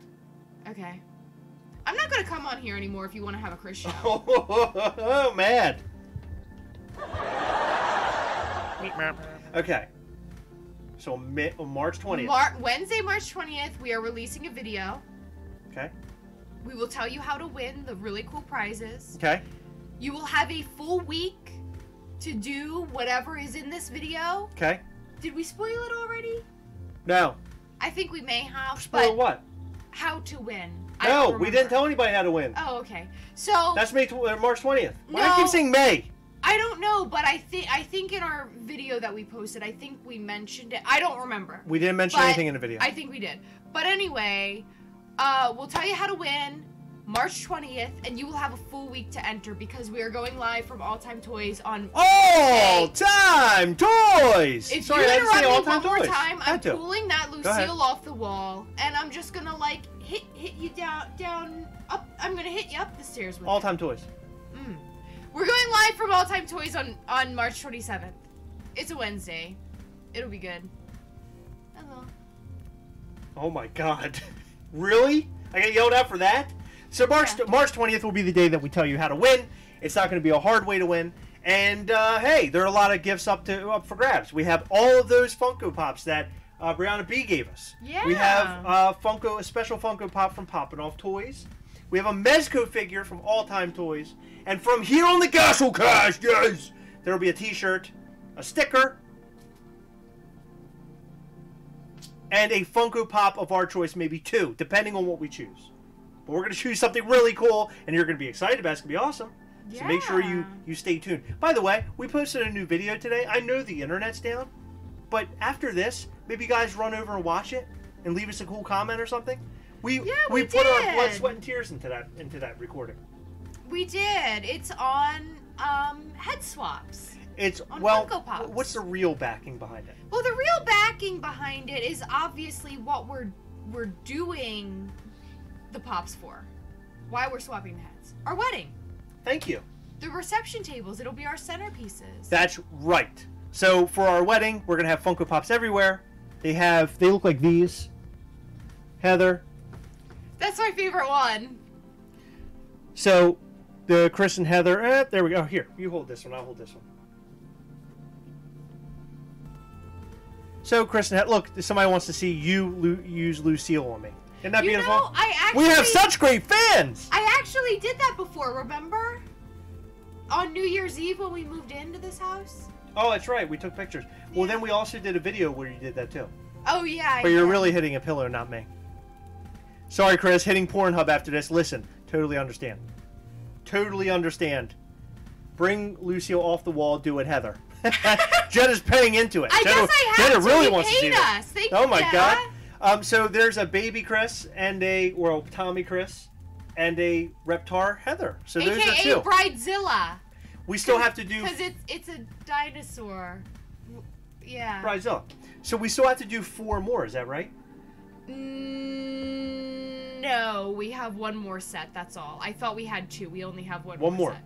D: Okay. I'm not going to come on here anymore if you want to have a Chris show.
B: Oh, mad. Okay. So March 20th.
D: Wednesday, March 20th, we are releasing a video.
B: Okay.
D: We will tell you how to win the really cool prizes.
B: Okay.
D: You will have a full week to do whatever is in this video.
B: Okay.
D: Did we spoil it already?
B: No.
D: I think we may have.
B: Spoil what?
D: How to win.
B: No, we didn't tell anybody how to win.
D: Oh, okay. So
B: that's March 20th. Why do you keep saying May?
D: I don't know, but I think in our video that we posted, I think we mentioned it. I don't remember.
B: We didn't mention anything in the video.
D: I think we did. But anyway, we'll tell you how to win March 20th, and you will have a full week to enter because we are going live from All Time Toys on
B: All Time Toys.
D: If you interrupt me one more time, I'm pulling that Lucille off the wall, and I'm just gonna hit you down up. I'm gonna hit you up the stairs with
B: All Time Toys.
D: We're going live from All Time Toys on March 27th. It's a Wednesday. It'll be good. Hello.
B: Oh my God. Really? I got yelled at for that? So March 20th will be the day that we tell you how to win. It's not going to be a hard way to win. And hey, there are a lot of gifts up for grabs. We have all of those Funko Pops that Brianna B gave us.
D: Yeah.
B: We have a special Funko Pop from Poppin' Off Toys. We have a Mezco figure from All Time Toys. And from here on the Gastlecast, yes, there will be a t-shirt, a sticker, and a Funko Pop of our choice, maybe two, depending on what we choose. But we're going to choose something really cool, and you're going to be excited about it. It's going to be awesome. So make sure you stay tuned. By the way, we posted a new video today. I know the internet's down, but after this, maybe you guys run over and watch it and leave us a cool comment or something. We put our blood, sweat, and tears into that recording.
D: We did. It's on head swaps.
B: It's
D: on
B: Funko
D: Pops.
B: What's the real backing behind it?
D: Well, the real backing behind it is obviously what we're doing the pops for. Why we're swapping the heads. Our wedding.
B: Thank you.
D: The reception tables. It'll be our centerpieces.
B: That's right. So for our wedding, we're gonna have Funko Pops everywhere. They look like these. Heather.
D: That's my favorite one.
B: So the Chris and Heather. There we go. Here, you hold this one. I'll hold this one. So Chris and Heather, look, somebody wants to see you use Lucille on me. Isn't that beautiful?
D: Know,
B: we have such great fans!
D: I actually did that before, remember? On New Year's Eve when we moved into this house?
B: Oh, that's right. We took pictures. Yeah. Well, then we also did a video where you did that too.
D: Oh, yeah.
B: But you're really hitting a pillow, not me. Sorry, Chris. Hitting Pornhub after this. Listen, totally understand. Totally understand. Bring Lucille off the wall. Do it, Heather. Jenna's paying into it. Jenna really wants to see this.
D: Thank
B: oh
D: you,
B: my
D: Jenna.
B: God. So there's a baby Chris and a Tommy Chris, and a Reptar Heather. So those are
D: AKA
B: two.
D: Bridezilla.
B: We still have to do
D: Because it's a dinosaur. Yeah.
B: Bridezilla. So we still have to do 4 more. Is that right?
D: No, we have one more set. That's all. I thought we had 2. We only have one
B: more.
D: set.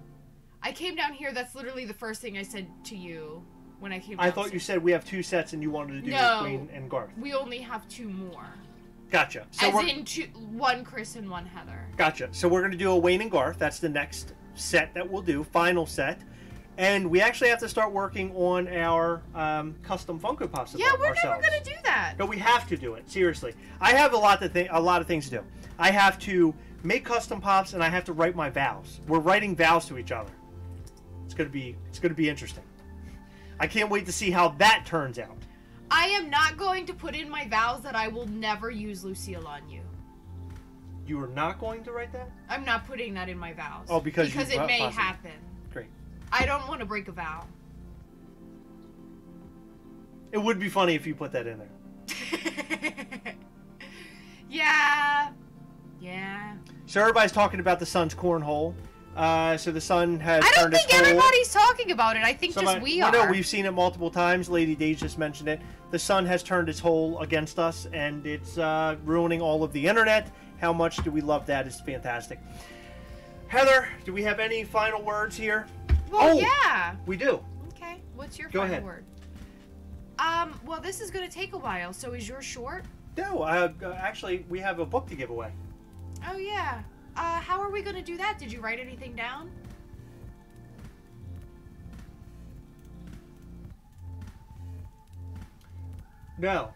D: I came down here. That's literally the first thing I said to you when I came.
B: I thought you said we have 2 sets and you wanted to do Wayne and Garth.
D: We only have 2 more.
B: Gotcha. So
D: As in 2, 1 Chris and 1 Heather.
B: Gotcha. So we're going to do a Wayne and Garth. That's the next set that we'll do, final set. And we actually have to start working on our custom Funko Pops.
D: Yeah, we're
B: ourselves.
D: never gonna do that.
B: But we have to do it, seriously. I have a lot of things to do. I have to make custom pops, and I have to write my vows. We're writing vows to each other. It's gonna be interesting. I can't wait to see how that turns out.
D: I am not going to put in my vows that I will never use Lucille on you.
B: You are not going to write that?
D: I'm not putting that in my vows.
B: Oh, because
D: it may happen.
B: Great.
D: I don't want to break a vow.
B: It would be funny if you put that in there.
D: Yeah.
B: So everybody's talking about the sun's cornhole. So the sun has
D: I don't
B: turned its
D: think
B: hole.
D: everybody's talking about it. I think just we are.
B: No, we've seen it multiple times. Lady Day just mentioned it. The sun has turned its hole against us, and it's ruining all of the internet. How much do we love that? It's fantastic. Heather, do we have any final words here?
D: Well, yeah.
B: We do.
D: Okay. What's your
B: Go
D: final
B: ahead.
D: word? Well, this is going to take a while, so is yours short?
B: No, actually, we have a book to give away.
D: Oh, yeah. How are we going to do that? Did you write anything down?
B: No.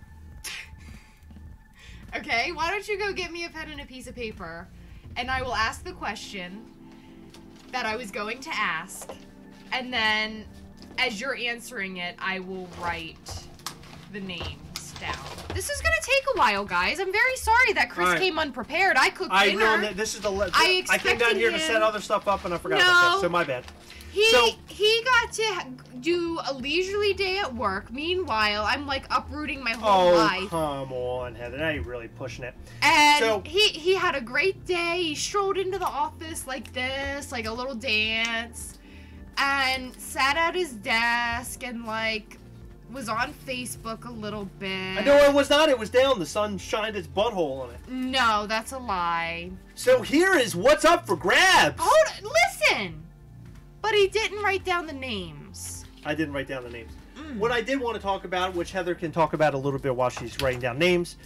D: Okay, why don't you go get me a pen and a piece of paper, and I will ask the question that I was going to ask, and then as you're answering it, I will write the names down. This is gonna take a while, guys. I'm very sorry that Chris came unprepared. I cooked dinner.
B: I know this is I came down here to set other stuff up and I forgot about that, so my bad.
D: He got to do a leisurely day at work. Meanwhile, I'm like uprooting my whole life.
B: Oh, come on, Heather. Now you're really pushing it.
D: And
B: so,
D: he had a great day. He strolled into the office like this, like a little dance, and sat at his desk and like was on Facebook a little bit.
B: No, it was not. It was down. The sun shined its butthole on it.
D: No, that's a lie.
B: So here is what's up for grabs.
D: Hold on, listen. But he didn't write down the names.
B: I didn't write down the names. What I did want to talk about, which Heather can talk about a little bit while she's writing down names.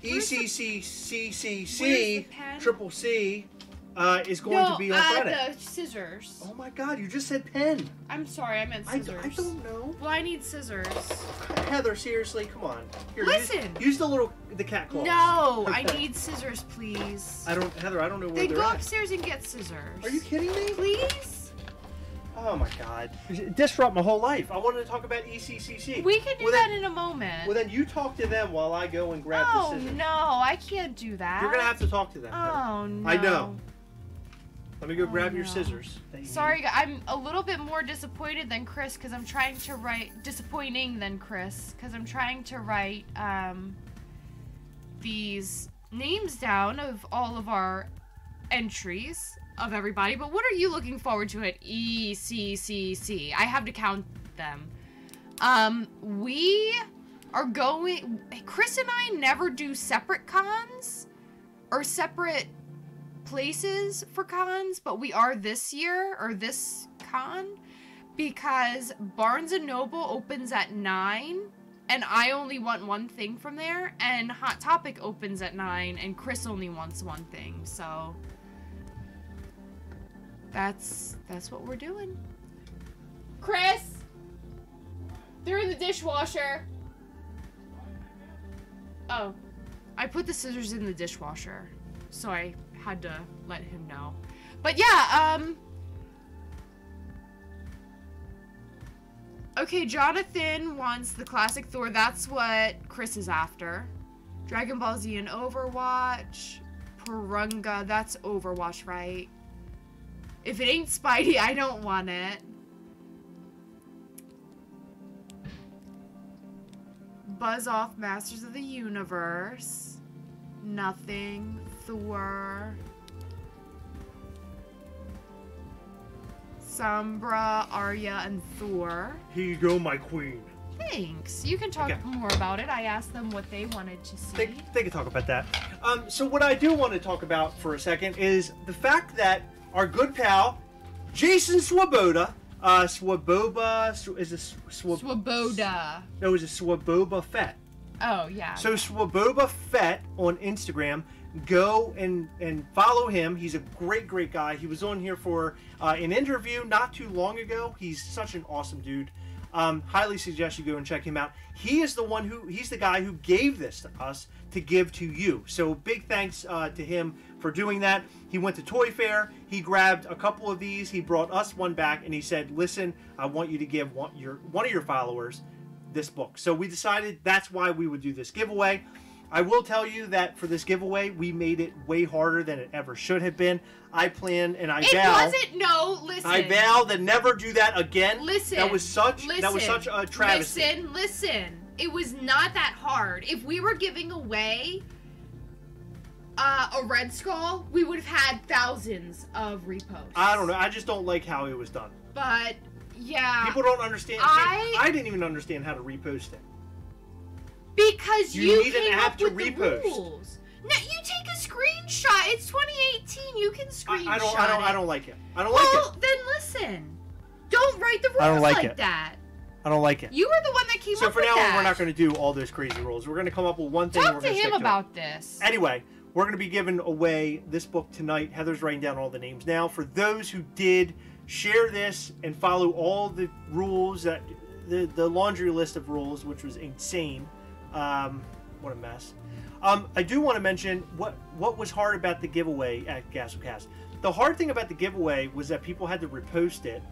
B: ECCCCC Triple C is going to be on Friday.
D: The scissors.
B: Oh my God! You just said pen.
D: I'm sorry, I meant scissors.
B: I don't know.
D: Well, I need scissors.
B: Heather, seriously, come on. Here,
D: listen.
B: Use the cat claws.
D: No,
B: Okay.
D: I need scissors, please.
B: Heather, I don't know where
D: Then
B: they're
D: go
B: at.
D: upstairs and get scissors.
B: Are you kidding me?
D: Please?
B: Oh my God! Disrupt my whole life. I wanted to talk about ECCC.
D: We can do that in a moment.
B: Well, then you talk to them while I go and grab the scissors.
D: Oh no, I can't do that.
B: You're gonna have to talk to them. Heather.
D: Oh no.
B: I know. Let me go grab your scissors.
D: Sorry, I'm a little bit more disappointed than Chris because I'm trying to write these names down of all of our entries of everybody. But what are you looking forward to at ECCC? I have to count them. We are going. Chris and I never do separate cons or separate places for cons, but we are this year, or this con, because Barnes & Noble opens at 9, and I only want one thing from there, and Hot Topic opens at 9, and Chris only wants one thing, so that's what we're doing. Chris! They're in the dishwasher! Oh. I put the scissors in the dishwasher, so I had to let him know. But yeah, okay, Jonathan wants the classic Thor. That's what Chris is after. Dragon Ball Z and Overwatch. Purunga, that's Overwatch, right? If it ain't Spidey, I don't want it. Buzz off Masters of the Universe. Nothing. Thor, Sombra, Arya, and Thor.
B: Here you go, my queen.
D: Thanks. You can talk more about it. I asked them what they wanted to see.
B: They can talk about that. So what I do want to talk about for a second is the fact that our good pal, Jason Swoboda, Swoboda. No, it was a Swoboba Fett.
D: Oh, yeah.
B: So Swoboba Fett on Instagram, go and follow him. He's a great guy. He was on here for an interview not too long ago. He's such an awesome dude. Highly suggest you go and check him out. He's the guy who gave this to us to give to you. So big thanks to him for doing that. He went to Toy Fair. He grabbed a couple of these. He brought us one back and he said, listen, I want you to give one of your followers this book. So we decided that's why we would do this giveaway. I will tell you that for this giveaway, we made it way harder than it ever should have been. I plan and I vow.
D: Listen.
B: I vow to never do that again.
D: Listen.
B: That was such a travesty.
D: Listen. It was not that hard. If we were giving away a Red Skull, we would have had thousands of reposts.
B: I don't know. I just don't like how it was done.
D: But yeah,
B: people don't understand. I didn't even understand how to repost it.
D: Because you
B: need an app to repost.
D: The rules. No, you take a screenshot. It's 2018. You can screenshot.
B: I don't like it. I don't like it.
D: Well, then listen. Don't write the rules like that.
B: I don't like it.
D: You were the one that came up with that.
B: So for now on, we're not going to do all those crazy rules. We're going to come up with one thing.
D: Talk to him about this.
B: Anyway, we're going to be giving away this book tonight. Heather's writing down all the names now. For those who did share this and follow all the rules, that the laundry list of rules, which was insane. What a mess. I do want to mention what was hard about the giveaway at Gastlecast. The hard thing about the giveaway was that people had to repost it,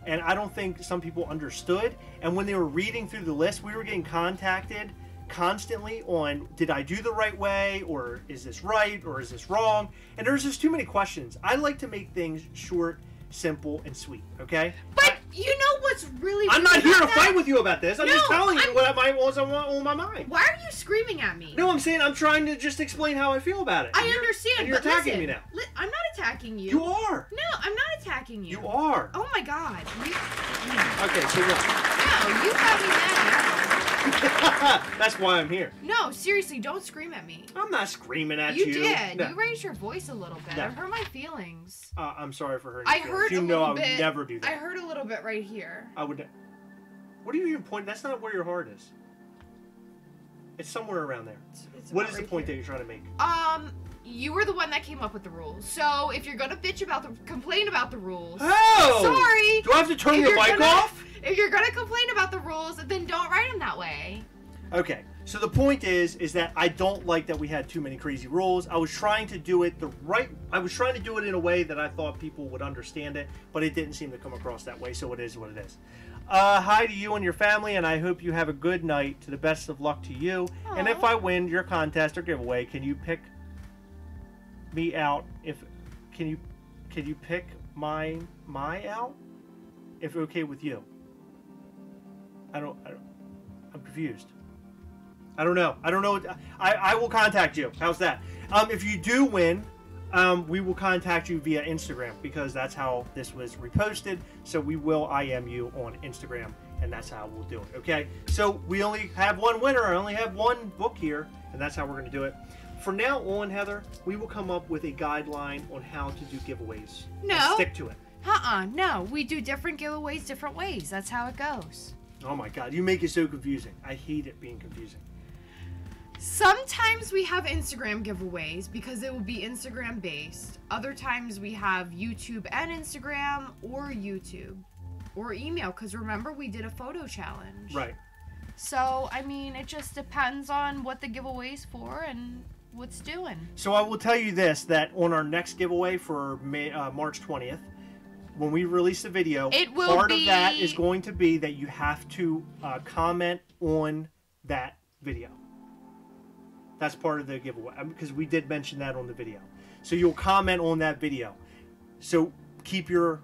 B: and I don't think some people understood. And when they were reading through the list, we were getting contacted constantly on, did I do the right way, or is this right, or is this wrong? And there's just too many questions. I like to make things short, simple, and sweet, okay?
D: But you know what's really
B: I'm not here to fight with you about this. I'm just telling you what was on my mind.
D: Why are you screaming at me?
B: No, I'm saying I'm trying to just explain how I feel about it.
D: I understand,
B: and you're attacking me now.
D: I'm not attacking you.
B: You are.
D: No, I'm not attacking you.
B: You are.
D: Oh my god.
B: Okay, so what?
D: No, you got me mad.
B: That's why I'm here.
D: No, seriously, don't scream at me.
B: I'm not screaming at you.
D: You did.
B: No.
D: You raised your voice a little bit.
B: No.
D: I hurt my feelings.
B: I'm sorry for hurting
D: I
B: your
D: heard
B: feelings.
D: a little
B: I would
D: bit.
B: never do that.
D: I heard a little bit right here.
B: I would. What are you even pointing? That's not where your heart is. It's somewhere around there. What is the point that you're trying to make?
D: You were the one that came up with the rules. So if you're gonna complain about the rules.
B: Oh!
D: Sorry.
B: Do I have to turn your mic off?
D: If you're gonna complain about the rules, then don't write them that way.
B: Okay. So the point is that I don't like that we had too many crazy rules. I was trying to do it I was trying to do it in a way that I thought people would understand it, but it didn't seem to come across that way, so it is what it is. Hi to you and your family, and I hope you have a good night. To the best of luck to you.
D: Aww.
B: And if I win your contest or giveaway, can you pick me out? Can you pick my out? If okay with you. I'm confused. I don't know. I will contact you. How's that? If you do win, we will contact you via Instagram, because that's how this was reposted. So we will IM you on Instagram, and that's how we'll do it. Okay? So we only have one winner. I only have one book here, and that's how we're going to do it. From now on, Heather, we will come up with a guideline on how to do giveaways.
D: No.
B: And stick to it.
D: No. We do different giveaways different ways. That's how it goes.
B: Oh my God. You make it so confusing. I hate it being confusing.
D: Sometimes we have Instagram giveaways because it will be Instagram based. Other times we have YouTube and Instagram, or YouTube, or email, because remember we did a photo challenge.
B: Right.
D: So, I mean, it just depends on what the giveaway's for and what's doing.
B: So I will tell you this, that on our next giveaway for March 20th, when we release the video, part of that is going to be that you have to comment on that video. That's part of the giveaway, because we did mention that on the video. So you'll comment on that video. So keep your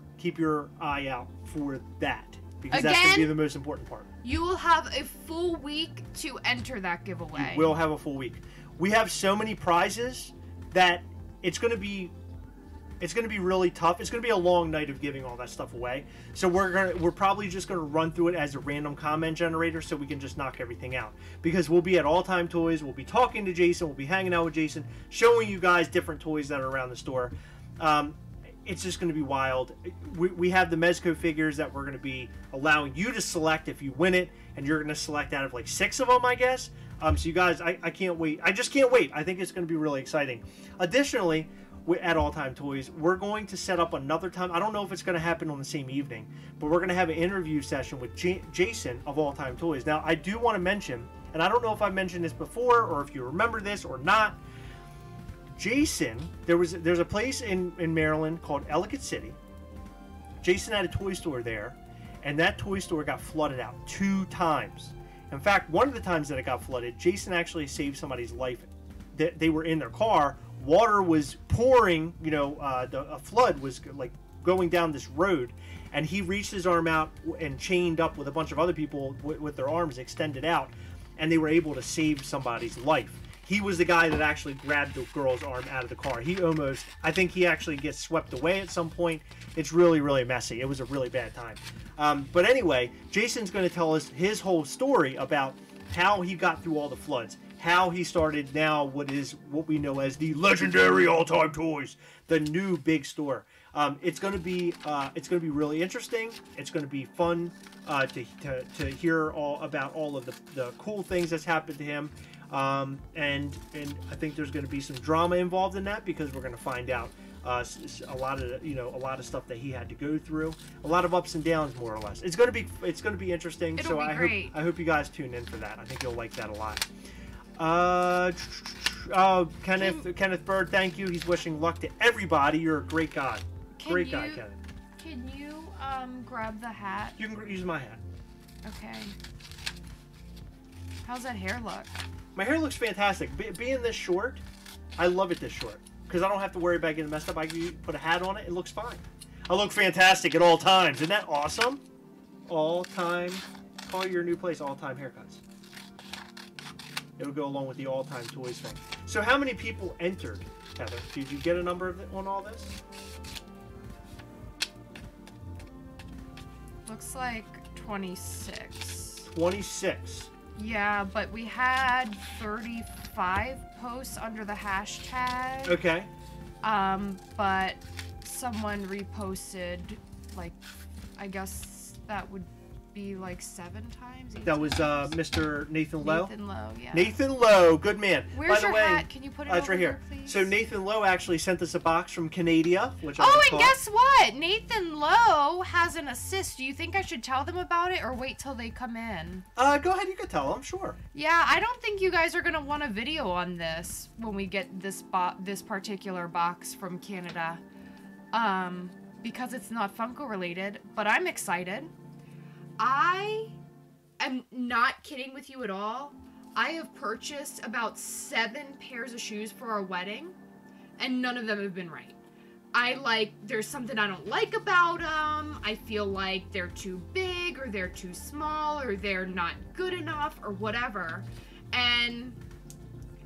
B: eye out for that, because that's going to be the most important part.
D: You will have a full week to enter that giveaway.
B: You will have a full week. We have so many prizes that it's going to be really tough. It's going to be a long night of giving all that stuff away. So we're probably just going to run through it as a random comment generator so we can just knock everything out. Because we'll be at All Time Toys, we'll be talking to Jason, we'll be hanging out with Jason, showing you guys different toys that are around the store. It's just going to be wild. We have the Mezco figures that we're going to be allowing you to select if you win it, and you're going to select out of like 6 of them, I guess. So you guys, I can't wait. I just can't wait. I think it's going to be really exciting. Additionally, at All Time Toys, we're going to set up another time. I don't know if it's going to happen on the same evening, but we're going to have an interview session with Jason of All Time Toys. Now, I do want to mention, and I don't know if I mentioned this before or if you remember this or not, Jason, there's a place in Maryland called Ellicott City. Jason had a toy store there, and that toy store got flooded out 2 times. In fact, one of the times that it got flooded, Jason actually saved somebody's life. They were in their car. Water was pouring, a flood was like going down this road, and he reached his arm out and chained up with a bunch of other people with their arms extended out, and they were able to save somebody's life. He was the guy that actually grabbed the girl's arm out of the car. I think he actually gets swept away at some point. It's really, really messy. It was a really bad time. But anyway, Jason's going to tell us his whole story about how he got through all the floods, how he started now what we know as the legendary All Time Toys, the new big store. It's going to be really interesting. It's going to be fun to hear all about all of the cool things that's happened to him. And I think there's going to be some drama involved in that, because we're going to find out a lot of stuff that he had to go through, a lot of ups and downs, more or less. It's going to be interesting.
C: It'll be great.
B: I hope you guys tune in for that. I think you'll like that a lot. Kenneth Bird, thank you. He's wishing luck to everybody. You're a great guy. Great guy, Kenneth.
C: Can you grab the hat?
B: You can use my hat.
C: Okay. How's that hair look?
B: My hair looks fantastic. Being this short, I love it this short, because I don't have to worry about getting messed up. I can put a hat on it. It looks fine. I look fantastic at all times. Isn't that awesome? All time. Call your new place All Time Haircuts. It'll go along with the All Time Toys thing. So how many people entered, Heather? Did you get a number on all this?
C: Looks like 26.
B: 26.
C: Yeah, but we had 35 posts under the hashtag.
B: Okay.
C: But someone reposted, like, I guess that would be like 7 times.
B: That was Mr. Nathan Lowe?
C: Nathan Lowe, yeah.
B: Nathan Lowe, good man.
C: Where's
B: By the
C: your
B: way,
C: hat? Can you put it over
B: it's right here.
C: please?
B: So Nathan Lowe actually sent us a box from Canada, which
C: guess what? Nathan Lowe has an assist. Do you think I should tell them about it or wait till they come in?
B: Go ahead, you can tell them, sure.
C: Yeah, I don't think you guys are going to want a video on this when we get this particular box from Canada. Because it's not Funko related, but I'm excited. I am not kidding with you at all. I have purchased about 7 pairs of shoes for our wedding, and none of them have been right. There's something I don't like about them. I feel like they're too big, or they're too small, or they're not good enough, or whatever. And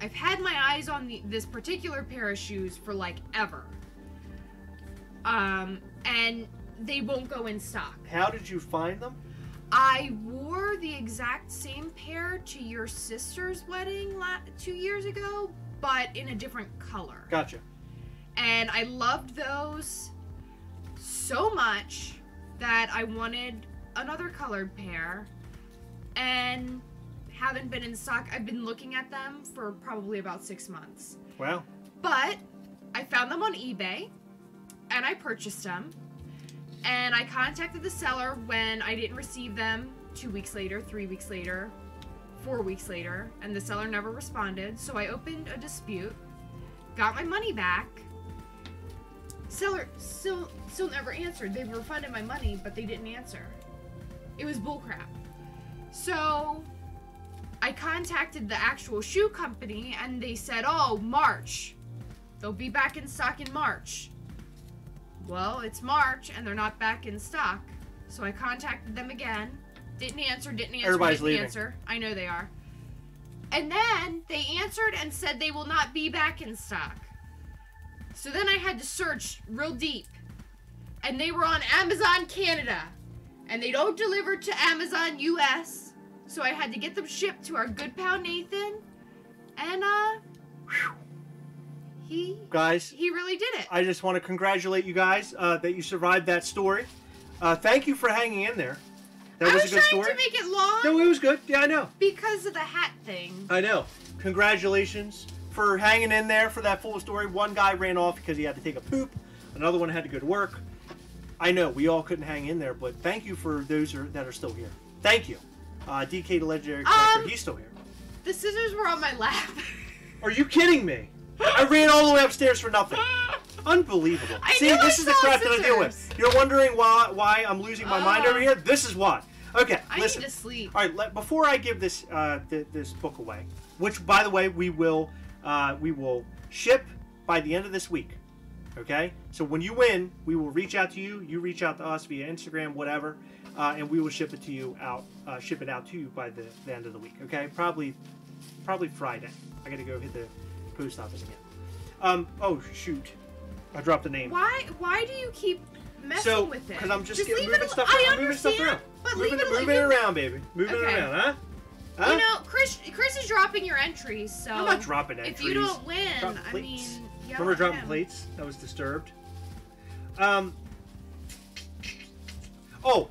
C: I've had my eyes on this particular pair of shoes for like ever. And they won't go in stock.
B: How did you find them?
C: I wore the exact same pair to your sister's wedding 2 years ago, but in a different color.
B: Gotcha.
C: And I loved those so much that I wanted another colored pair, and haven't been in stock. I've been looking at them for probably about 6 months.
B: Wow.
C: But I found them on eBay, and I purchased them. And I contacted the seller when I didn't receive them 2 weeks later, 3 weeks later, 4 weeks later, and the seller never responded. So I opened a dispute, got my money back. Seller still never answered. They refunded my money, but they didn't answer. It was bullcrap. So I contacted the actual shoe company, and they said, oh, March. They'll be back in stock in March. Well, it's March, and they're not back in stock. So I contacted them again. Didn't answer.
B: Everybody's leaving.
C: Answer. I know they are. And then they answered and said they will not be back in stock. So then I had to search real deep. And they were on Amazon Canada. And they don't deliver to Amazon US. So I had to get them shipped to our good pal Nathan. And, he really did it.
B: I just want to congratulate you guys that you survived that story. Thank you for hanging in there. That was a good story.
C: I was trying to make it long.
B: No, it was good. Yeah, I know.
C: Because of the hat thing.
B: I know. Congratulations for hanging in there for that full story. One guy ran off because he had to take a poop. Another one had to go to work. I know we all couldn't hang in there, but thank you for those that are still here. Thank you. DK the Legendary Collector, he's still here.
C: The scissors were on my lap.
B: Are you kidding me? I ran all the way upstairs for nothing. Unbelievable. See, this is the crap that I deal with. You're wondering why I'm losing my mind over here? This is why. Okay, listen.
C: I need to sleep.
B: All right, before I give this this book away, which, by the way, we will ship by the end of this week. Okay? So when you win, we will reach out to you. You reach out to us via Instagram, whatever, and we will ship it to you ship it out to you by the end of the week. Okay? Probably Friday. I got to go hit the post office again. Oh shoot, I dropped the name.
C: Why do you keep messing with it?
B: Because I'm just
C: moving
B: stuff around. I'm moving stuff around.
C: But
B: moving it around, baby. Moving it around, huh?
C: You know, Chris is dropping your entries, so
B: I'm not dropping entries.
C: If you don't win, I mean, yeah.
B: Remember dropping plates? That was disturbed. Oh,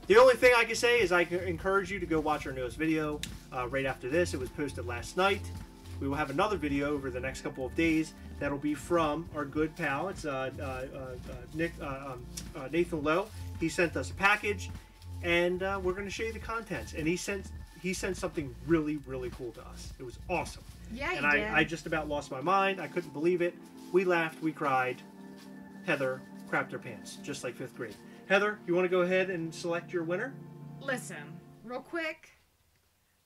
B: the only thing I can say is I encourage you to go watch our newest video right after this. It was posted last night. We will have another video over the next couple of days that'll be from our good pal. It's Nathan Lowe. He sent us a package, and we're going to show you the contents. And he sent something really, really cool to us. It was awesome.
C: Yeah,
B: and I just about lost my mind. I couldn't believe it. We laughed, we cried. Heather crapped her pants, just like 5th grade. Heather, you want to go ahead and select your winner?
C: Listen, real quick.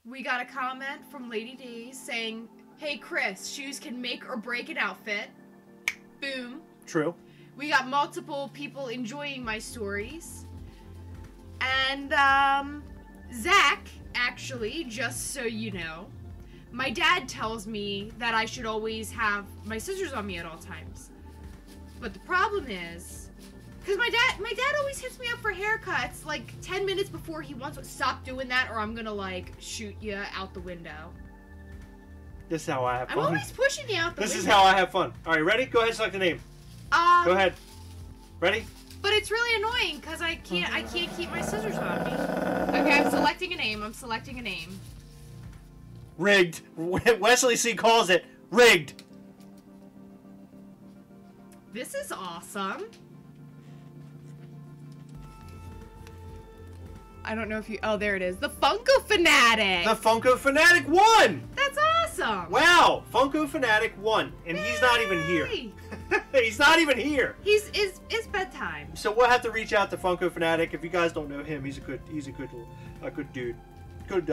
C: We got a comment from Lady D saying, "Hey Chris, shoes can make or break an outfit." Boom.
B: True.
C: We got multiple people enjoying my stories. And, Zach, actually, just so you know, my dad tells me that I should always have my scissors on me at all times. But the problem is, because my dad always hits me up for haircuts like 10 minutes before he wants to stop doing that, or I'm gonna like shoot you out the window.
B: This is how I have fun.
C: I'm always pushing you out the window.
B: This is how I have fun. All right, ready? Go ahead and select the name. Go ahead. Ready?
C: But it's really annoying because I can't keep my scissors on me. Okay, I'm selecting a name.
B: Rigged. Wesley C calls it rigged.
C: This is awesome. I don't know if you... Oh, there it is. The Funko Fanatic.
B: The Funko Fanatic won.
C: That's awesome.
B: Wow. Funko Fanatic won. And he's not even here. He's not even here.
C: It's bedtime.
B: So we'll have to reach out to Funko Fanatic. If you guys don't know him, he's a good dude. Good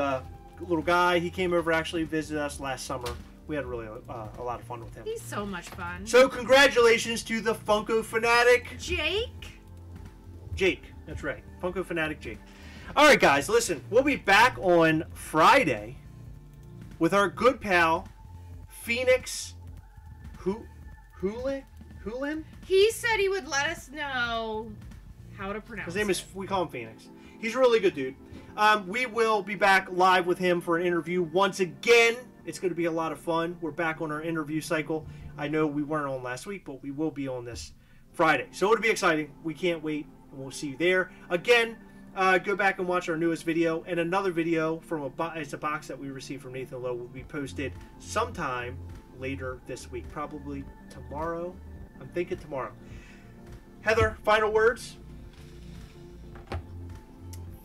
B: little guy. He came over, actually visited us last summer. We had really a lot of fun with him.
C: He's so much fun.
B: So congratulations to the Funko Fanatic. Jake. That's right. Funko Fanatic Jake. All right, guys, listen. We'll be back on Friday with our good pal, Phoenix Hulin?
C: He said he would let us know how to pronounce
B: His name is, we call him Phoenix. He's a really good dude. We will be back live with him for an interview once again. It's going to be a lot of fun. We're back on our interview cycle. I know we weren't on last week, but we will be on this Friday. So it'll be exciting. We can't wait. We'll see you there. Again, go back and watch our newest video. And another video from it's a box that we received from Nathan Lowe will be posted sometime later this week. Probably tomorrow. I'm thinking tomorrow. Heather, final words?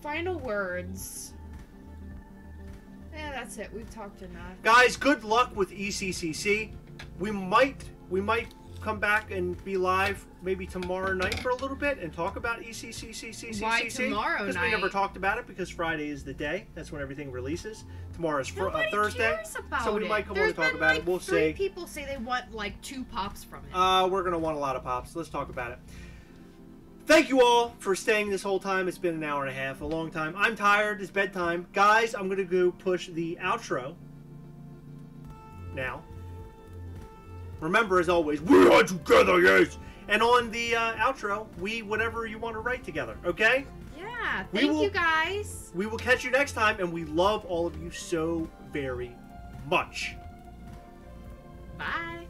C: Final words. Yeah, that's it. We've talked enough.
B: Guys, good luck with ECCC. We might come back and be live maybe tomorrow night for a little bit and talk about ECCC.
C: Why tomorrow night?
B: Because we never talked about it, because Friday is the day. That's when everything releases. Tomorrow is
C: Nobody
B: Thursday.
C: Cares about
B: so we might come on and talk about
C: like
B: it. We'll
C: three
B: see.
C: People say they want like 2 pops from it.
B: We're going to want a lot of pops. Let's talk about it. Thank you all for staying this whole time. It's been an hour and a half, a long time. I'm tired. It's bedtime. Guys, I'm going to go push the outro now. Remember, as always, we are together, yes. And on the outro, whatever you want to write together. Okay.
C: Yeah. Thank you guys.
B: We will catch you next time, and we love all of you so very much.
C: Bye.